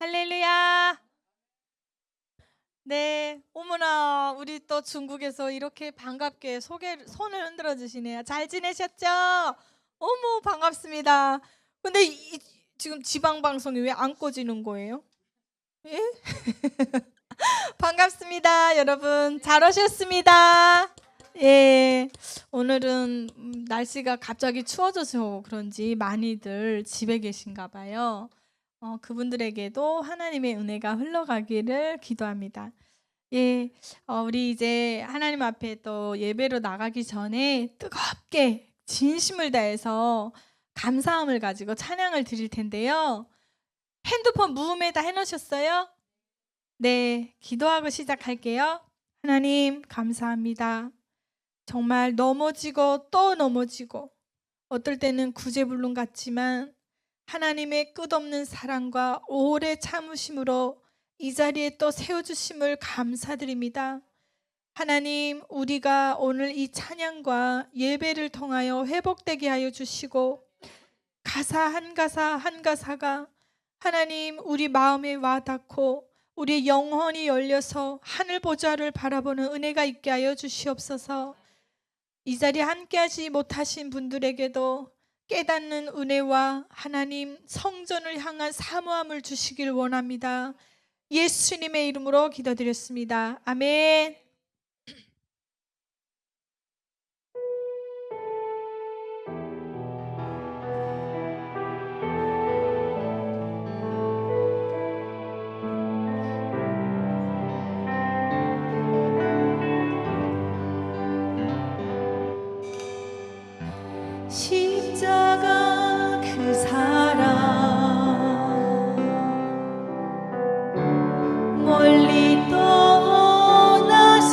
할렐루야. 네. 어머나, 우리 또 중국에서 이렇게 반갑게 손을 흔들어 주시네요. 잘 지내셨죠? 어머, 반갑습니다. 근데 지금 지방 방송이 왜 안 꺼지는 거예요? 예? 반갑습니다, 여러분. 잘 오셨습니다. 예. 오늘은 날씨가 갑자기 추워져서 그런지 많이들 집에 계신가 봐요. 그분들에게도 하나님의 은혜가 흘러가기를 기도합니다. 예. 우리 이제 하나님 앞에 또 예배로 나가기 전에 뜨겁게 진심을 다해서 감사함을 가지고 찬양을 드릴 텐데요. 핸드폰 무음에다 해 놓으셨어요? 네. 기도하고 시작할게요. 하나님 감사합니다. 정말 넘어지고 또 넘어지고 어떨 때는 구제불능 같지만 하나님의 끝없는 사랑과 오래 참으심으로 이 자리에 또 세워주심을 감사드립니다. 하나님, 우리가 오늘 이 찬양과 예배를 통하여 회복되게 하여 주시고 가사 한 가사 한 가사가 하나님 우리 마음에 와닿고 우리의 영혼이 열려서 하늘 보좌를 바라보는 은혜가 있게 하여 주시옵소서. 이 자리에 함께하지 못하신 분들에게도 깨닫는 은혜와 하나님 성전을 향한 사모함을 주시길 원합니다. 예수님의 이름으로 기도드렸습니다. 아멘. 십자가 그 사랑 멀리 떠나서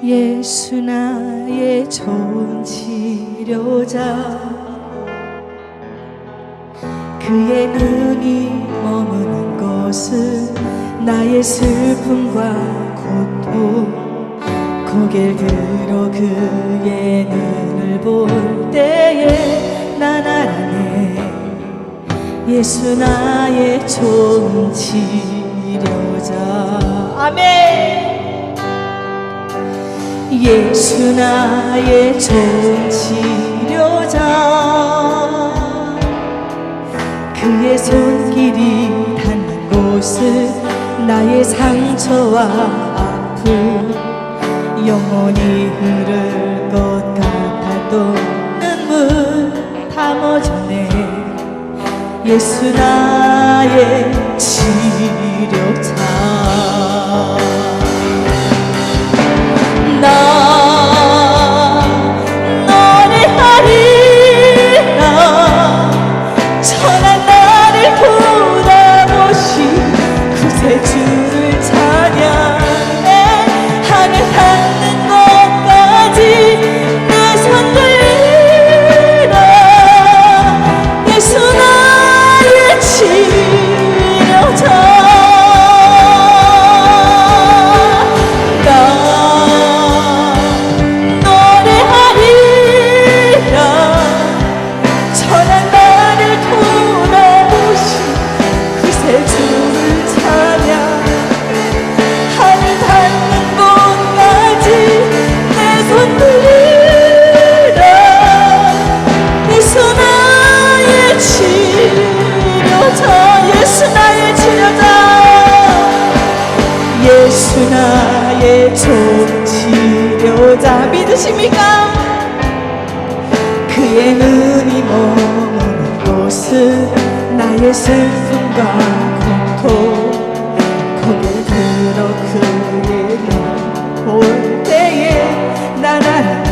예수 나의 좋은 치료자, 그의 눈이 머무는 곳은 나의 슬픔과 고통, 고개를 들어 그의 눈을 볼 때에 난 알아내. 예수 나의 좋은 치료자. 아멘. 예수 나의 좋은 치료자, 그의 손길이 닿는 곳은 나의 상처와 아픔, 영원히 흐를 것 같아도 눈물 다 멎어내. 예수 나의 치료자. 나 노래하리라. 천한 나를 돌아보신 구세주를 찬양해. 하늘 닿는 곳까지 내 손 들리라. 예수 나의 치료자. 예수 나의 좋은 치료자. 믿으십니까? 그의 눈이 머무는 곳은 나의 슬픔과 고통, 고개를 들어 그의 눈 볼 때에 난 알아내.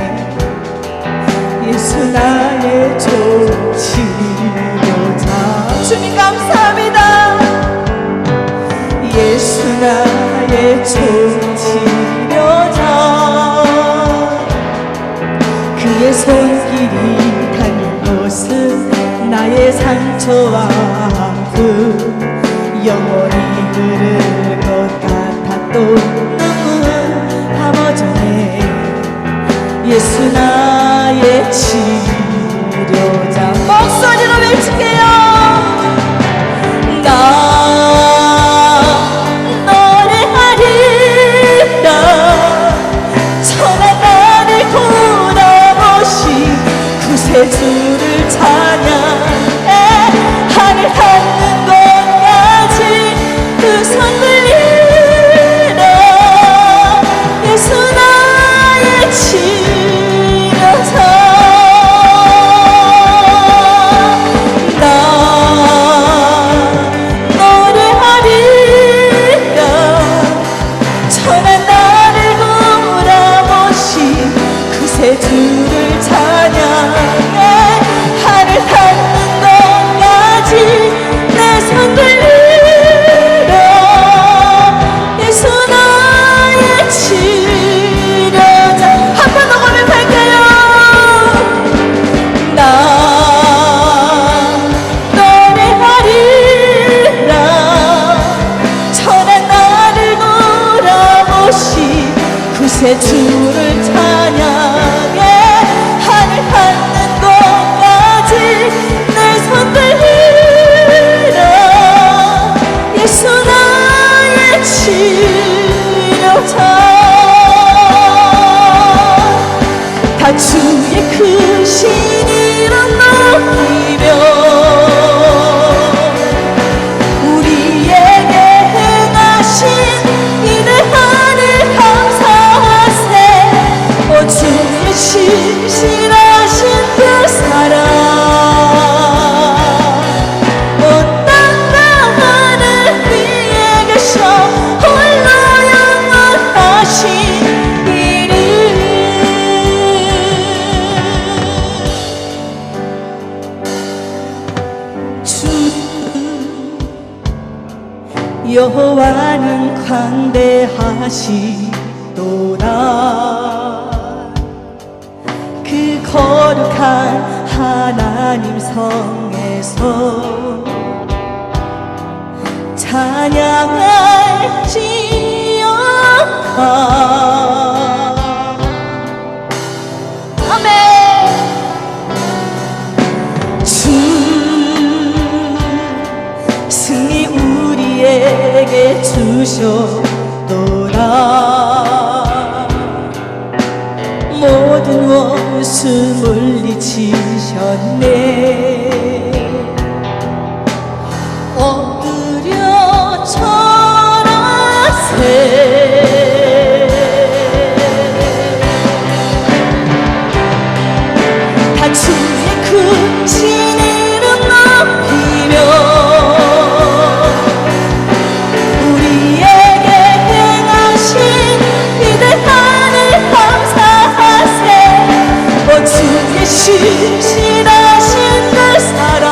예수 나의 좋은 치료자. 주님 감사합니다. 예수 나의 좋은 치료자, 그의 손길이 닿는 곳은 나의 상처와 아픔, 영원히 흐를 것 같아도 눈물 다 멎어내. 예수 나의 치료자. 목소리로 외칠게요. 나 구세주를 찬양해. 하늘 닿는 곳까지 그 손 들리라. 예수 나의 치료자. 나 노래하리라. 천한 나를 돌아보신 구세주를 찬양해. 하늘 닿는 곳까지 내 손 들리라. 예수 나의 치료자. 한 번 더 고백할까요? 나 노래하리라. 천한 나를 돌아보신 구세주를 찬양해. 하늘 닿는 곳까지 내 손 들리라. 예수 나의 치료자. 다 주의 크신 이름 높이며 우리에게 행하신 인내하늘 감사하세. 오 주의 신실하신 그 사랑, 온 땅과 하늘 위에 계셔 홀로 영원하신 이름. 주 여호와는 광대하시도다. 성에서 찬양할지어다. 아멘. 주 승리 우리에게 주셨도다. 모든 원수 물리치셨네. 엎드려 절하세. 다 주의 크신 이름 높이며 우리에게 행하신 위대한 일 감사하세. 오 주의 신실하신 그 사랑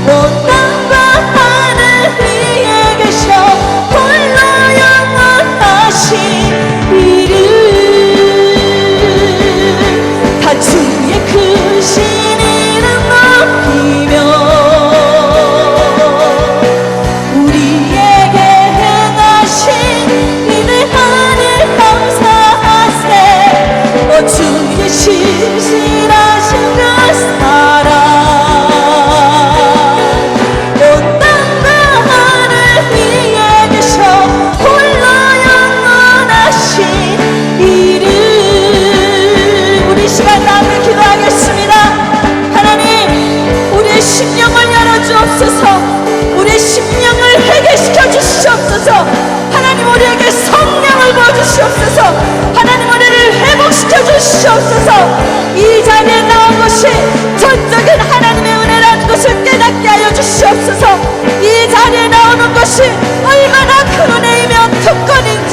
온 땅과 하늘 위에 계셔 홀로 영원하신 이름. 다 주의 크신 이름 높이며 우리에게 행하신 위대한 일 감사하세. 오 주의 신실하신 그 사랑 온 땅과 하늘 위에 계셔 홀로 영원하신 이름. 우리 시간 나누며 기도하겠습니다. 하나님, 우리의 심령을 열어주옵소서. 우리의 심령을 회개시켜 주시옵소서. 하나님, 우리에게 성령을 부어주시옵소서. 하나님, 우리를 회복시켜 주시옵소서. 이 자리에 나온 것이 전적인 하나님의 은혜라는 것을 깨닫게 하여 주시옵소서. 이 자리에 나오는 것이 얼마나 큰 은혜이며 특권인지,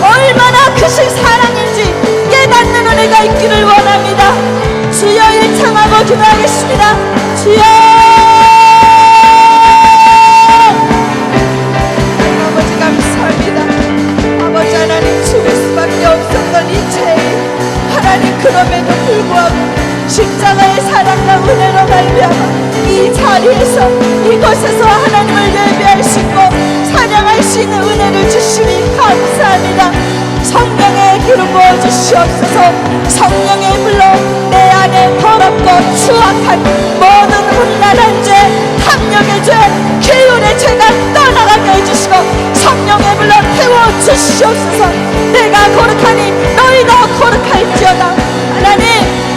얼마나 크신 사랑인지 깨닫는 은혜가 있기를 원합니다. 주여, 일창하고 기도하겠습니다. 주여. 아버지, 감사합니다. 아버지 하나님, 죽을 수밖에 없었던 이 죄인 하나님, 그럼에도 불구하고 십자가의 사랑과 은혜로 말미암아 이 자리에서 이곳에서 하나님을 예배할 수 있고 찬양할 수 있는 은혜를 주시니 감사합니다. 성령의 기름 부어주시옵소서. 성령의 불로 내 안에 더럽고 추악한 모든 음란한 죄, 탐욕의 죄, 기운의 죄가 떠나가게 해주시고 성령의 불로 태워주시옵소서. 내가 거룩하니 너희도 거룩할지어다. 하나님,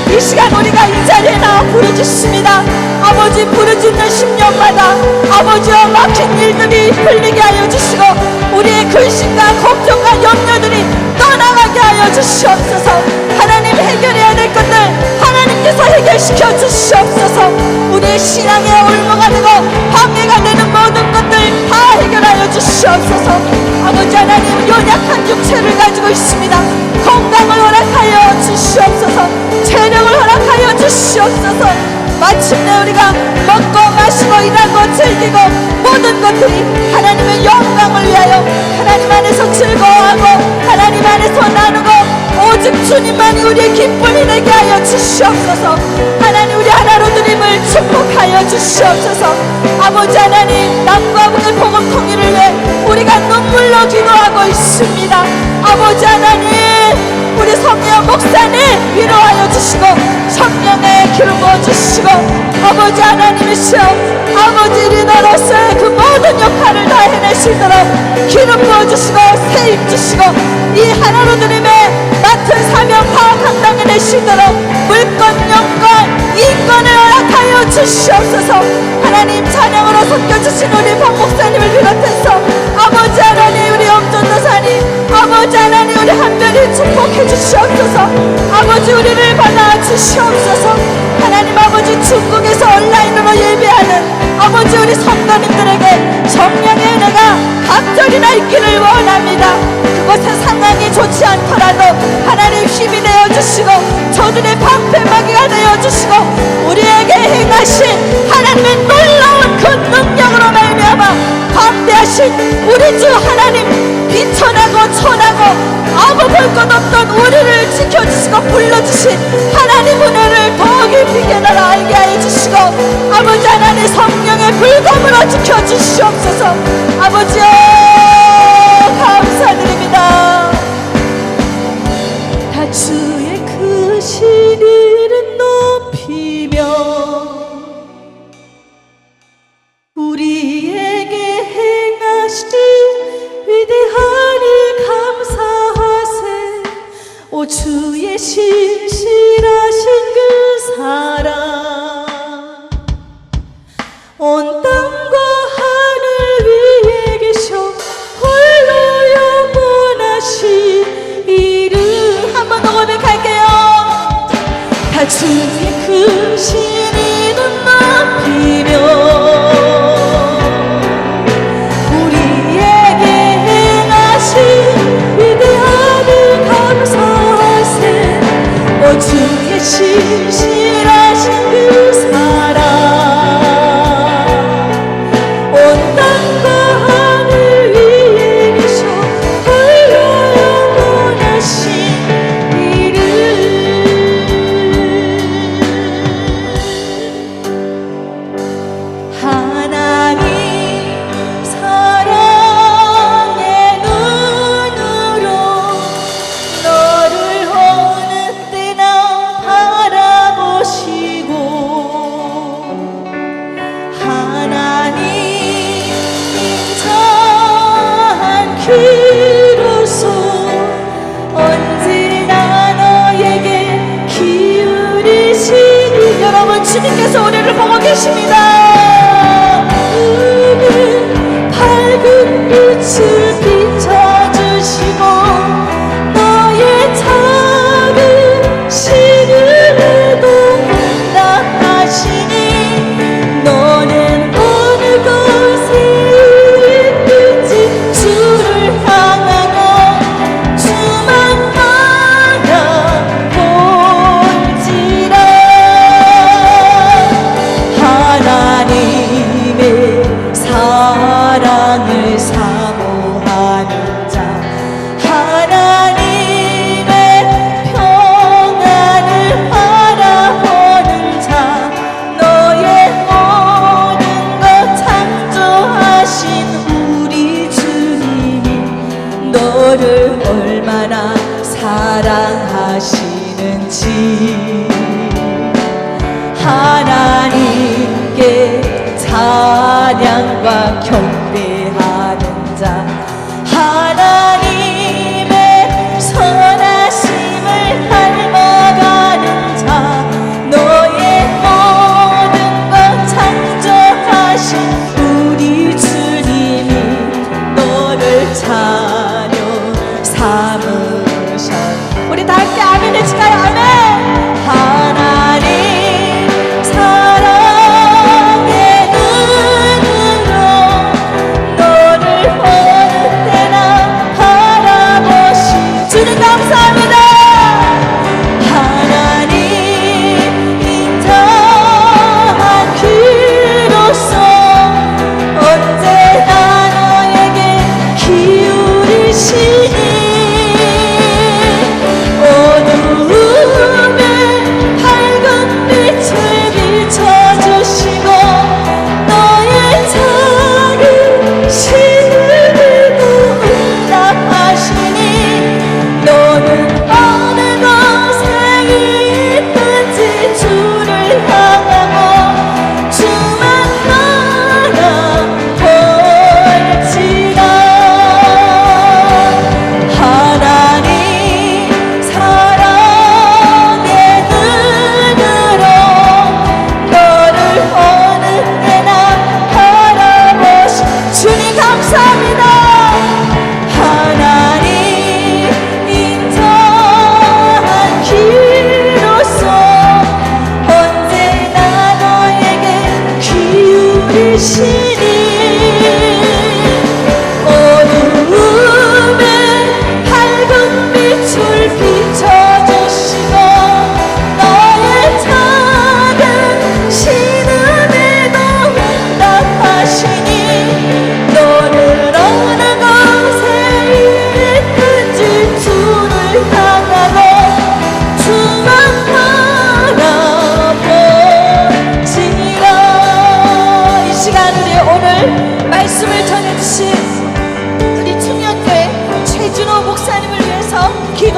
이 시간 우리가 이 자리에 나와 부르짖습니다. 아버지, 부르짖는 심령마다 아버지와 막힌 일들이 풀리게 하여 주시고 우리의 근심과 걱정과 염려들이 떠나가게 하여 주시옵소서. 하나님, 해결해야 될 것들 하나님께서 해결시켜 주시옵소서. 우리의 신앙에 올무가 되고 방해가 되는 모든 것들 다 해결하여 주시옵소서. 아버지 하나님, 연약한 육체를 가지고 있습니다. 건강을 허락하여 주시옵소서. 체력을 허락하여 주시옵소서. 마침내 우리가 먹고 마시고 일하고 즐기고 모든 것들이 하나님의 영광을 위하여 하나님 안에서 즐거워하고 하나님 안에서 나누고 오직 주님만이 우리의 기쁨이 되게 하여 주시옵소서. 하나님, 우리 하나로 드림을 축복하여 주시옵소서. 아버지 하나님, 남과 북의 복음 통일을 위해 우리가 눈물로 기도하고 있습니다. 아버지 하나님, 우리 성령 목사님 위로하여 주시고 성령의 기름 부어주시고 아버지 하나님이시여, 아버지 리더로서의 그 모든 역할을 다 해내시도록 기름 부어주시고 세임 주시고 이 하나로 드림에 맡은 사명 파악 감당해내시도록 물권, 영권, 인권을 허락하여 주시옵소서. 하나님, 찬양으로 섬겨주신 우리 박 목사님을 비롯해서 아버지 하나님, 우리 엄전도사님, 아버지 하나님, 우리 한별히 축복해 주시옵소서. 아버지, 우리를 받아 주시옵소서. 하나님, 아버지, 중국에서 온라인으로 예배하는 아버지 우리 성도님들에게 성령의 은혜가 갑절이나 있기를 원합니다. 그곳의 상황이 좋지 않더라도 하나님 힘이 되어 주시고 저들의 방패막이가 되어 주시고 우리에게 행하신 하나님의 놀라운 그 능력으로 말미암아 방대하신 우리 주 하나님, 비천하고 천하고 아무 볼 것 없던 우리를 지켜주시고 불러주신 하나님 은혜를 더 깊이 깨달아 알게 해주시고 아버지 하나님 성령의 불검으로 지켜주시옵소서. 아버지여 감사드립니다. 다 주의 크신 이름 높이며 우리에게 행하신 위대한 일 감사하세. 오 주의 신실하신 그 사랑 온 땅과 하늘 위에 계셔 홀로 영원하신 이름. 한 번 더 고백할게요. 다 주의 크신 이름 높이며 우리에게 행하신 위대한 일 감사하세. 오 주의 신실하신 그 사랑 온 땅과 하늘 위에 계셔 홀로 영원하신 이름. 하나님 사랑의 눈으로 너를 어느 때나 바라보시고 하나님 인자한 귀로서 언제나 너에게 기울이시니. 여러분 주님께서 우리를 보고 계십니다. 밝은 빛을 비춰주시고 너의 작은 시름에도 응답하시니 너는 어느 곳에 있든지 주를 향하여 주만 바라볼지라. 하나님의 사랑을 사모하는 자 하나님의 평안을 바라보는 자 너의 모든 것 창조하신 우리 주님이 너를 얼마나 사랑하시는지 하나님께 찬양과 경배하는 자 하나님의 선하심을 닮아가는 자 너의 모든 것 창조하신 우리 주님이 너를 자녀 삼으셨. 우리 다 함께 아멘 해줄까요? 아멘. 하나님 사랑의 눈으로 너를 어느 때나 바라보신 주님 감사합니다. 하나님 인자한 귀로서 언제나 너에게 기울이시니 어두운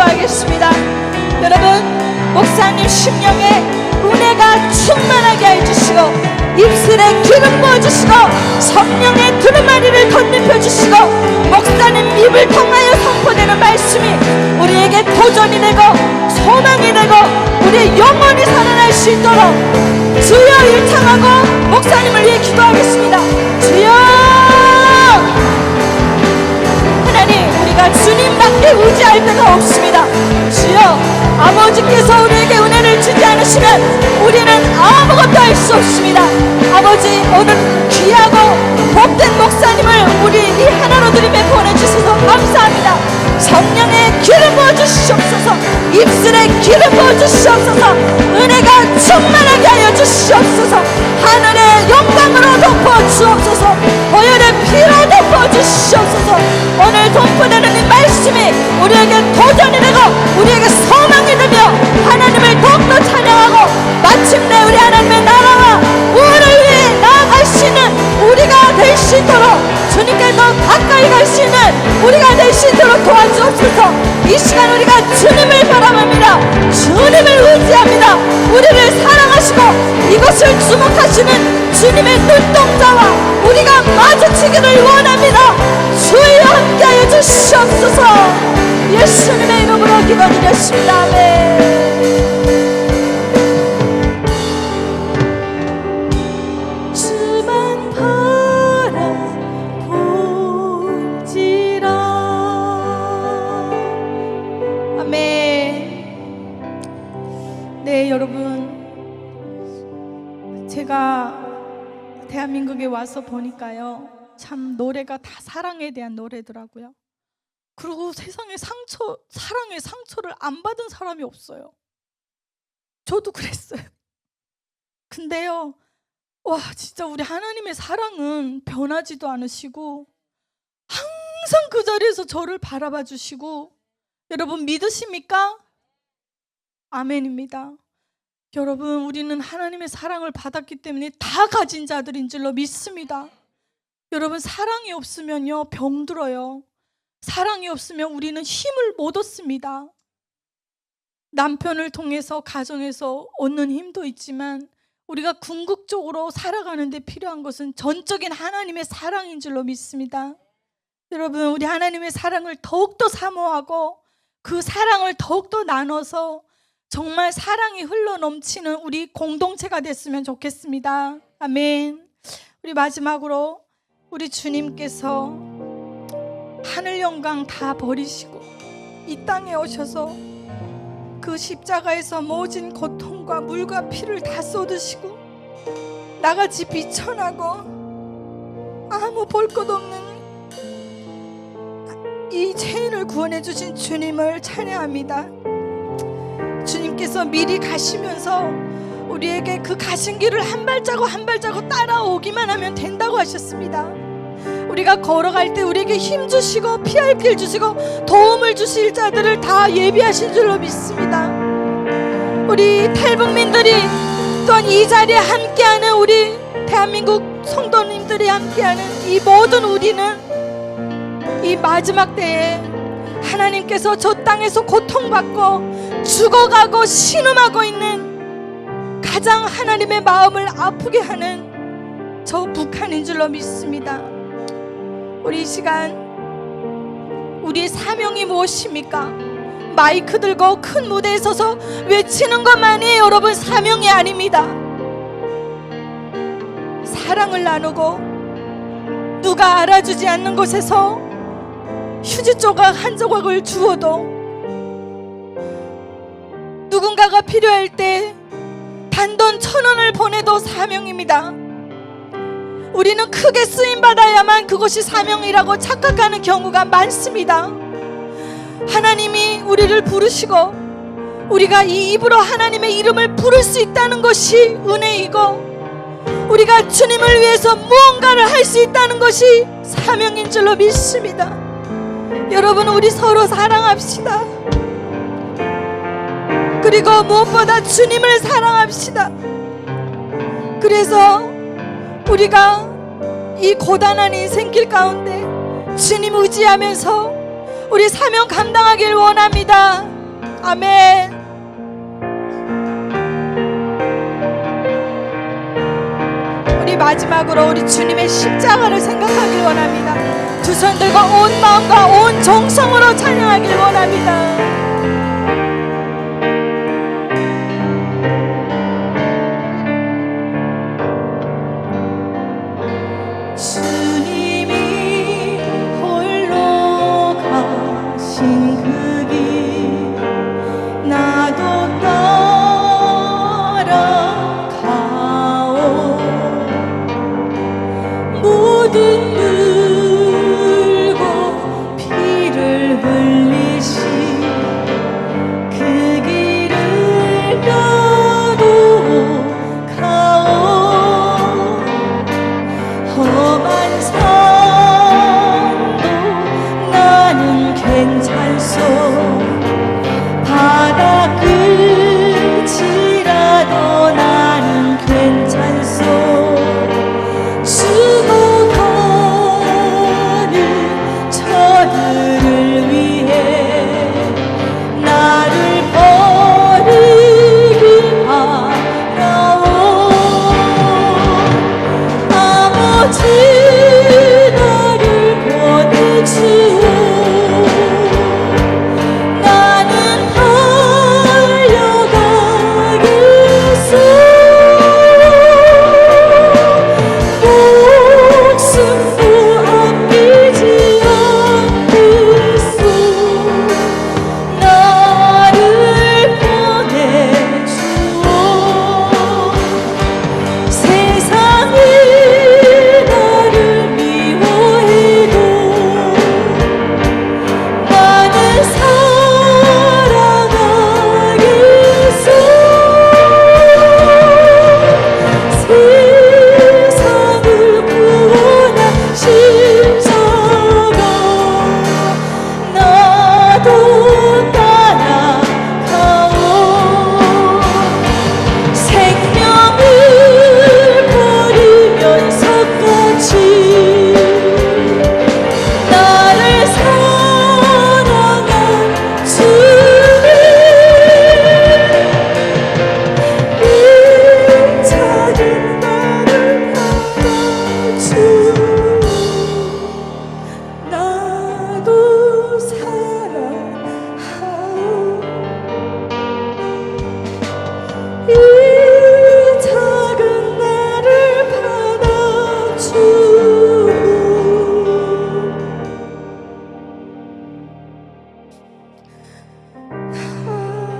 기도하겠습니다. 여러분, 목사님 심령에 은혜가 충만하게 해주시고 입술에 기름 부어주시고 성령의 두루마리를 덧입혀주시고 목사님 입을 통하여 선포되는 말씀이 우리에게 도전이 되고 소망이 되고 우리의 영혼이 살아날 수 있도록 주여 일창하고 목사님을 위해 기도하겠습니다. 주여 하나님, 우리가 주님밖에 의지할 데가 없습니다. 주여, 아버지께서 우리에게 은혜를 주지 않으시면 우리는 아무것도 할 수 없습니다. 아버지, 오늘 귀하고 복된 목사님을 우리 이 하나로 드림에 보내주셔서 감사합니다. 성령의 기름 부어주시옵소서. 입술에 기름 부어주시옵소서. 은혜가 충만하게 하여 주시옵소서. 하늘의 영광으로 덮어주옵소서. 보혈의 피로 덮어주시옵소서. 오늘 선포되는 이 말씀이 우리에게 도전이 되고 우리에게 소망이 되며 하나님을 더욱더 찬양하고 마침내 우리 하나님의 나라와 우리를 위해 나아갈 수 있는 우리가 될 수 있도록 주님께 더 가까이 갈 수 있는 우리가 될 수 있도록 도와주옵소서. 이 시간 우리가 주님을 바라봅니다. 주님을 의지합니다. 우리를 사랑하시고 이것을 주목하시는 주님의 눈동자와 우리가 마주치기를 원합니다. 주여 함께하여 주시옵소서. 예수님의 이름으로 기도드렸습니다. 아멘. 주만 바라볼지라. 아멘. 네, 여러분, 제가 대한민국에 와서 보니까요, 참 노래가 다 사랑에 대한 노래더라고요. 그리고 세상에 사랑의 상처를 안 받은 사람이 없어요. 저도 그랬어요. 근데요, 와, 진짜 우리 하나님의 사랑은 변하지도 않으시고 항상 그 자리에서 저를 바라봐 주시고, 여러분 믿으십니까? 아멘입니다. 여러분, 우리는 하나님의 사랑을 받았기 때문에 다 가진 자들인 줄로 믿습니다. 여러분, 사랑이 없으면요, 병들어요. 사랑이 없으면 우리는 힘을 못 얻습니다. 남편을 통해서 가정에서 얻는 힘도 있지만 우리가 궁극적으로 살아가는 데 필요한 것은 전적인 하나님의 사랑인 줄로 믿습니다. 여러분, 우리 하나님의 사랑을 더욱더 사모하고 그 사랑을 더욱더 나눠서 정말 사랑이 흘러넘치는 우리 공동체가 됐으면 좋겠습니다. 아멘. 우리 마지막으로 우리 주님께서 하늘 영광 다 버리시고 이 땅에 오셔서 그 십자가에서 모진 고통과 물과 피를 다 쏟으시고 나같이 비천하고 아무 볼 것 없는 이 죄인을 구원해 주신 주님을 찬양합니다. 주님께서 미리 가시면서 우리에게 그 가신 길을 한 발자국 한 발자국 따라오기만 하면 된다고 하셨습니다. 우리가 걸어갈 때 우리에게 힘 주시고 피할 길 주시고 도움을 주실 자들을 다 예비하신 줄로 믿습니다. 우리 탈북민들이 또한 이 자리에 함께하는 우리 대한민국 성도님들이 함께하는 이 모든 우리는 이 마지막 때에 하나님께서 저 땅에서 고통받고 죽어가고 신음하고 있는 가장 하나님의 마음을 아프게 하는 저 북한인 줄로 믿습니다. 우리 이 시간 우리의 사명이 무엇입니까? 마이크 들고 큰 무대에 서서 외치는 것만이 여러분 사명이 아닙니다. 사랑을 나누고 누가 알아주지 않는 곳에서 휴지 조각 한 조각을 주어도 누군가가 필요할 때 단돈 1,000원을 보내도 사명입니다. 우리는 크게 쓰임받아야만 그것이 사명이라고 착각하는 경우가 많습니다. 하나님이 우리를 부르시고 우리가 이 입으로 하나님의 이름을 부를 수 있다는 것이 은혜이고 우리가 주님을 위해서 무언가를 할 수 있다는 것이 사명인 줄로 믿습니다. 여러분, 우리 서로 사랑합시다. 그리고 무엇보다 주님을 사랑합시다. 그래서 우리가 이 고단한 인생길 가운데 주님 의지하면서 우리 사명 감당하길 원합니다. 아멘. 우리 마지막으로 우리 주님의 십자가를 생각하길 원합니다. 두 손 들고 온 마음과 온 정성으로 찬양하길 원합니다. 주님이 홀로 가신 그 길 나도 따라가오. 모든 물고 피를 흘리신 그 길을 나도 가오. 험한 산도 나는 괜찮소. 바다 끝이라도 나는 괜찮소. 죽어가는 저들을 위해 나를 버리기 바라오. 아버지 나를 보내주오. 나는 달려가겠소. 목숨도 아끼지 않겠소. 나를 보내주오. 세상이 나를 미워해도 나는 사랑하겠소. 세상을 구원한 십자가 나도 따라가오. 생명을 버리면서까지 나를 사랑한 주님, 이 작은 나를 받아주오. 나도 사랑하오. 이 작은 나를 받아주오.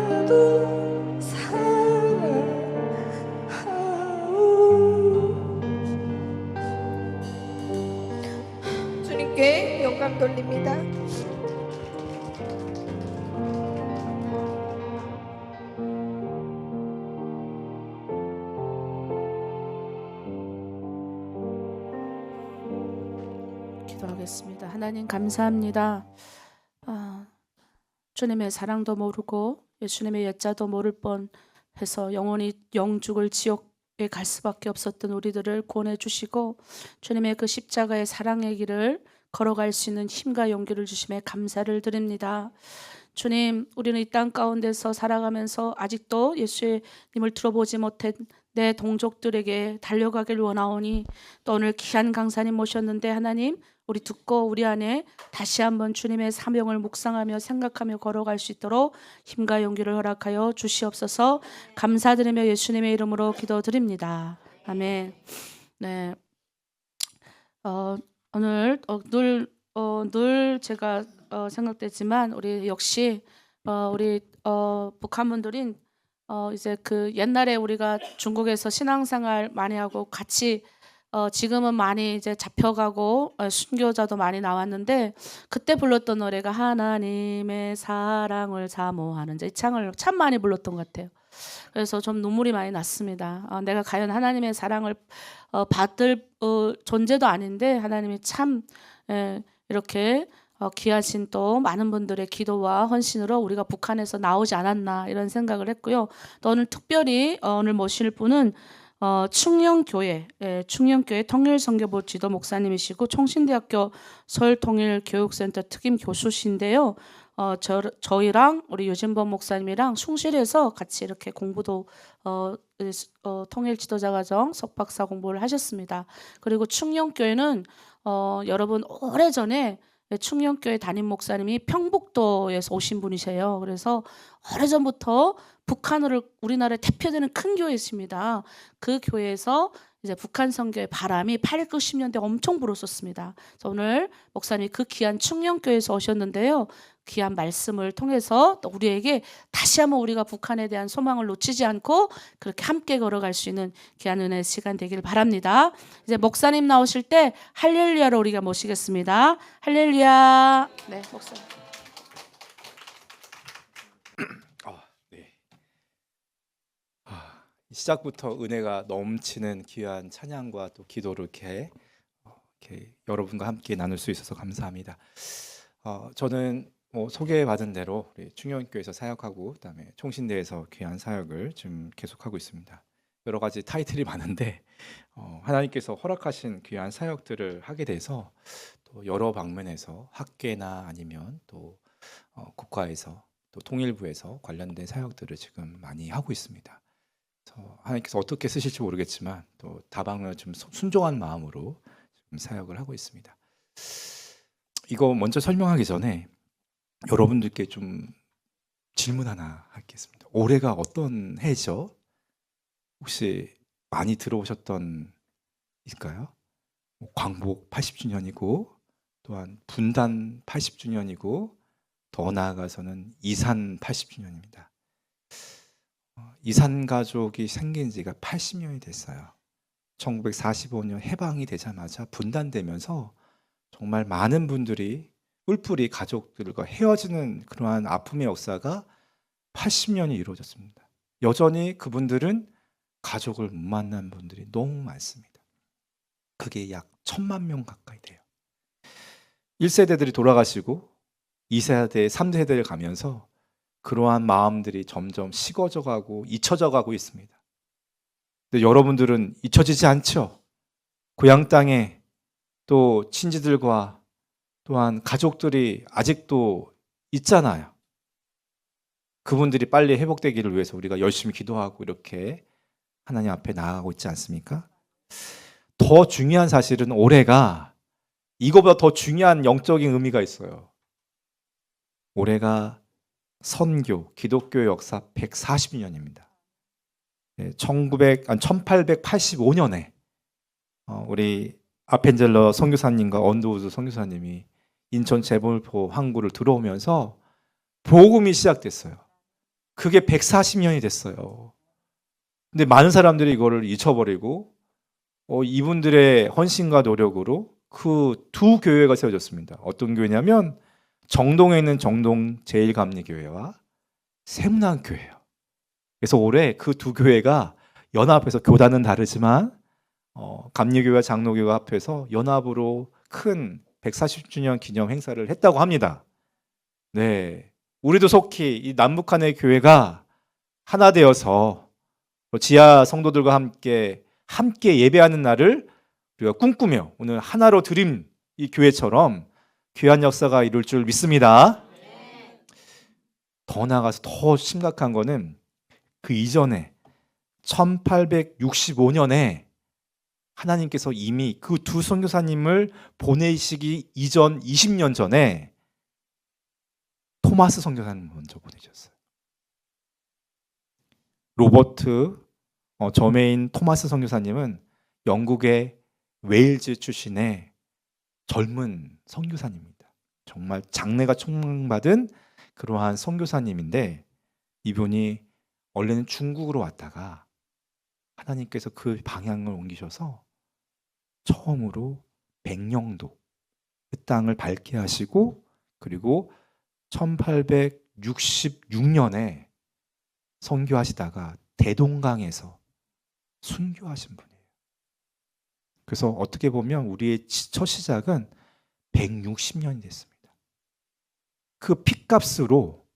나도 사랑하오. 주님께 영광 돌립니다. 기도하겠습니다. 하나님 감사합니다. 주님의 사랑도 모르고 예수님의 옛자도 모를 뻔해서 영원히 영죽을 지옥에 갈 수밖에 없었던 우리들을 구원해 주시고 주님의 그 십자가의 사랑의 길을 걸어갈 수 있는 힘과 용기를 주심에 감사를 드립니다. 주님, 우리는 이 땅 가운데서 살아가면서 아직도 예수님을 들어보지 못한 내 동족들에게 달려가길 원하오니 또 오늘 귀한 강사님 모셨는데 하나님, 우리 듣고 우리 안에 다시 한번 주님의 사명을 묵상하며 생각하며 걸어갈 수 있도록 힘과 용기를 허락하여 주시옵소서. 감사드리며 예수님의 이름으로 기도드립니다. 아멘. 네. 오늘 늘 제가 생각되지만 우리 역시 우리 북한 분들인 이제 그 옛날에 우리가 중국에서 신앙생활 많이 하고 같이 지금은 많이 이제 잡혀가고 순교자도 많이 나왔는데 그때 불렀던 노래가 하나님의 사랑을 사모하는 이 창을 참 많이 불렀던 것 같아요. 그래서 좀 눈물이 많이 났습니다. 내가 과연 하나님의 사랑을 받을 존재도 아닌데 하나님이 참 이렇게 귀하신 또 많은 분들의 기도와 헌신으로 우리가 북한에서 나오지 않았나 이런 생각을 했고요. 또 오늘 특별히 오늘 모실 분은 충령교회, 충령교회 통일선교부 지도 목사님이시고 총신대학교 서울통일교육센터 특임 교수신데요. 저희랑 우리 유진범 목사님이랑 숭실에서 같이 이렇게 공부도 통일 지도자 과정 석박사 공부를 하셨습니다. 그리고 충령교회는 여러분 오래전에 충령교회 담임 목사님이 평북도에서 오신 분이세요. 그래서 오래전부터 북한으로 우리나라에 대표되는 큰 교회였습니다. 그 교회에서 이제 북한 선교의 바람이 8, 90년대 엄청 불었었습니다. 그래서 오늘 목사님이 그 귀한 충령교회에서 오셨는데요. 귀한 말씀을 통해서 또 우리에게 다시 한번 우리가 북한에 대한 소망을 놓치지 않고 그렇게 함께 걸어갈 수 있는 귀한 은혜의 시간 되길 바랍니다. 이제 목사님 나오실 때 할렐루야로 우리가 모시겠습니다. 할렐루야. 네, 목사님. 네. 시작부터 은혜가 넘치는 귀한 찬양과 또 기도를 이렇게 여러분과 함께 나눌 수 있어서 감사합니다. 저는 소개받은 대로 우리 충령교회에서 사역하고 그다음에 총신대에서 귀한 사역을 지금 계속하고 있습니다. 여러 가지 타이틀이 많은데 하나님께서 허락하신 귀한 사역들을 하게 돼서 또 여러 방면에서 학계나 아니면 또 국가에서 또 통일부에서 관련된 사역들을 지금 많이 하고 있습니다. 그래서 하나님께서 어떻게 쓰실지 모르겠지만 또 다방면으로 좀 순종한 마음으로 지금 사역을 하고 있습니다. 이거 먼저 설명하기 전에 여러분들께 좀 질문 하나 하겠습니다. 올해가 어떤 해죠? 혹시 많이 들어오셨던 일까요? 광복 80주년이고 또한 분단 80주년이고 더 나아가서는 이산 80주년입니다. 이산 가족이 생긴 지가 80년이 됐어요. 1945년 해방이 되자마자 분단되면서 정말 많은 분들이 뿔뿔이 가족들과 헤어지는 그러한 아픔의 역사가 80년이 이루어졌습니다. 여전히 그분들은 가족을 못 만난 분들이 너무 많습니다. 그게 약 1000만 명 가까이 돼요. 1세대들이 돌아가시고 2세대, 3세대를 가면서 그러한 마음들이 점점 식어져 가고 잊혀져 가고 있습니다. 근데 여러분들은 잊혀지지 않죠? 고향 땅에 또 친지들과 또한 가족들이 아직도 있잖아요. 그분들이 빨리 회복되기를 위해서 우리가 열심히 기도하고 이렇게 하나님 앞에 나아가고 있지 않습니까? 더 중요한 사실은 올해가 이거보다 더 중요한 영적인 의미가 있어요. 올해가 선교, 기독교 역사 140주년입니다. 1885년에 우리 아펜젤러 선교사님과 언더우드 선교사님이 인천 재물포 항구를 들어오면서 복음이 시작됐어요. 그게 140년이 됐어요. 근데 많은 사람들이 이거를 잊어버리고 이분들의 헌신과 노력으로 그 두 교회가 세워졌습니다. 어떤 교회냐면 정동에 있는 정동 제일감리교회와 세문안교회예요. 그래서 올해 그 두 교회가 연합해서 교단은 다르지만 감리교회와 장로교회가 합해서 연합으로 큰 140주년 기념 행사를 했다고 합니다. 네, 우리도 속히 이 남북한의 교회가 하나 되어서 지하 성도들과 함께 예배하는 날을 우리가 꿈꾸며 오늘 하나로 드림 이 교회처럼 귀한 역사가 이룰 줄 믿습니다. 더 나아가서 더 심각한 거는 그 이전에 1865년에 하나님께서 이미 그 두 선교사님을 보내시기 이전 20년 전에 토마스 선교사님 먼저 보내셨어요. 로버트 저메인 토마스 선교사님은 영국의 웨일즈 출신의 젊은 선교사님입니다. 정말 장래가 촉망받은 그러한 선교사님인데 이분이 원래는 중국으로 왔다가 하나님께서 그 방향을 옮기셔서 처음으로 백령도 그 땅을 밟게 하시고 그리고 1866년에 선교하시다가 대동강에서 순교하신 분이에요. 그래서 어떻게 보면 우리의 첫 시작은 160년이 됐습니다. 그 핏값으로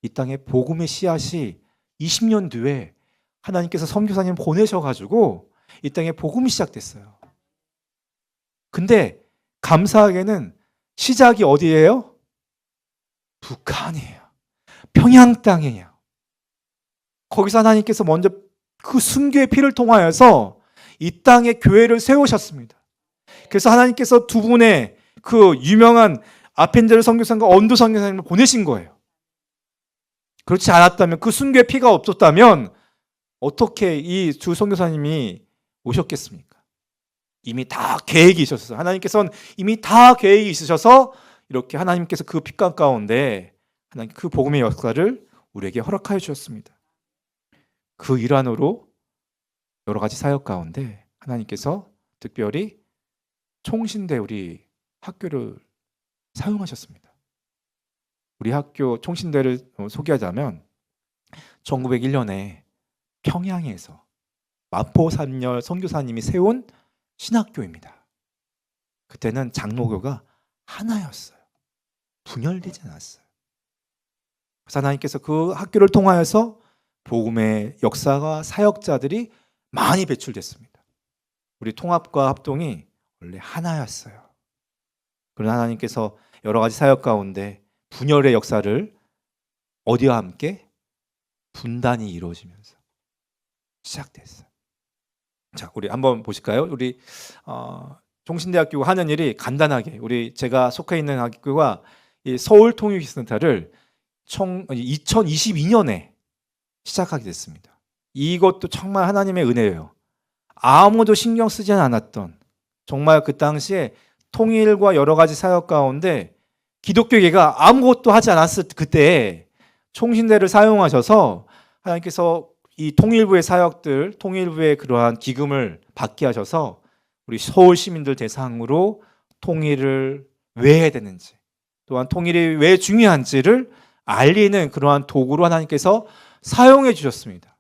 이 땅에 복음의 씨앗이 20년 뒤에 하나님께서 선교사님 보내셔가지고 이 땅에 복음이 시작됐어요. 근데 감사하게는 시작이 어디예요? 북한이에요. 평양 땅이에요. 거기서 하나님께서 먼저 그 순교의 피를 통하여서 이 땅에 교회를 세우셨습니다. 그래서 하나님께서 두 분의 그 유명한 아펜젤 선교사님과 언도 선교사님을 보내신 거예요. 그렇지 않았다면, 그 순교의 피가 없었다면 어떻게 이 두 선교사님이 오셨겠습니까? 이미 다 계획이 있으셔서, 하나님께서는 이미 다 계획이 있으셔서 이렇게 하나님께서 그 빛감 가운데 하나님 그 복음의 역사를 우리에게 허락하여 주셨습니다. 그 일환으로 여러 가지 사역 가운데 하나님께서 특별히 총신대 우리 학교를 사용하셨습니다. 우리 학교 총신대를 소개하자면 1901년에 평양에서 마포산열 선교사님이 세운 신학교입니다. 그때는 장로교가 하나였어요. 분열되지 않았어요. 그래서 하나님께서 그 학교를 통하여서 복음의 역사가 사역자들이 많이 배출됐습니다. 우리 통합과 합동이 원래 하나였어요. 그러나 하나님께서 여러 가지 사역 가운데 분열의 역사를 어디와 함께? 분단이 이루어지면서 시작됐어요. 자, 우리 한번 보실까요? 우리 종신대학교가 하는 일이 간단하게, 제가 속해 있는 학교가 이 서울통일센터를 2022년에 시작하게 됐습니다. 이것도 정말 하나님의 은혜예요. 아무도 신경 쓰지 않았던, 정말 그 당시에 통일과 여러 가지 사역 가운데 기독교계가 아무것도 하지 않았을 그때 총신대를 사용하셔서 하나님께서 이 통일부의 사역들, 통일부의 그러한 기금을 받게 하셔서 우리 서울 시민들 대상으로 통일을 왜 해야 되는지, 또한 통일이 왜 중요한지를 알리는 그러한 도구로 하나님께서 사용해 주셨습니다.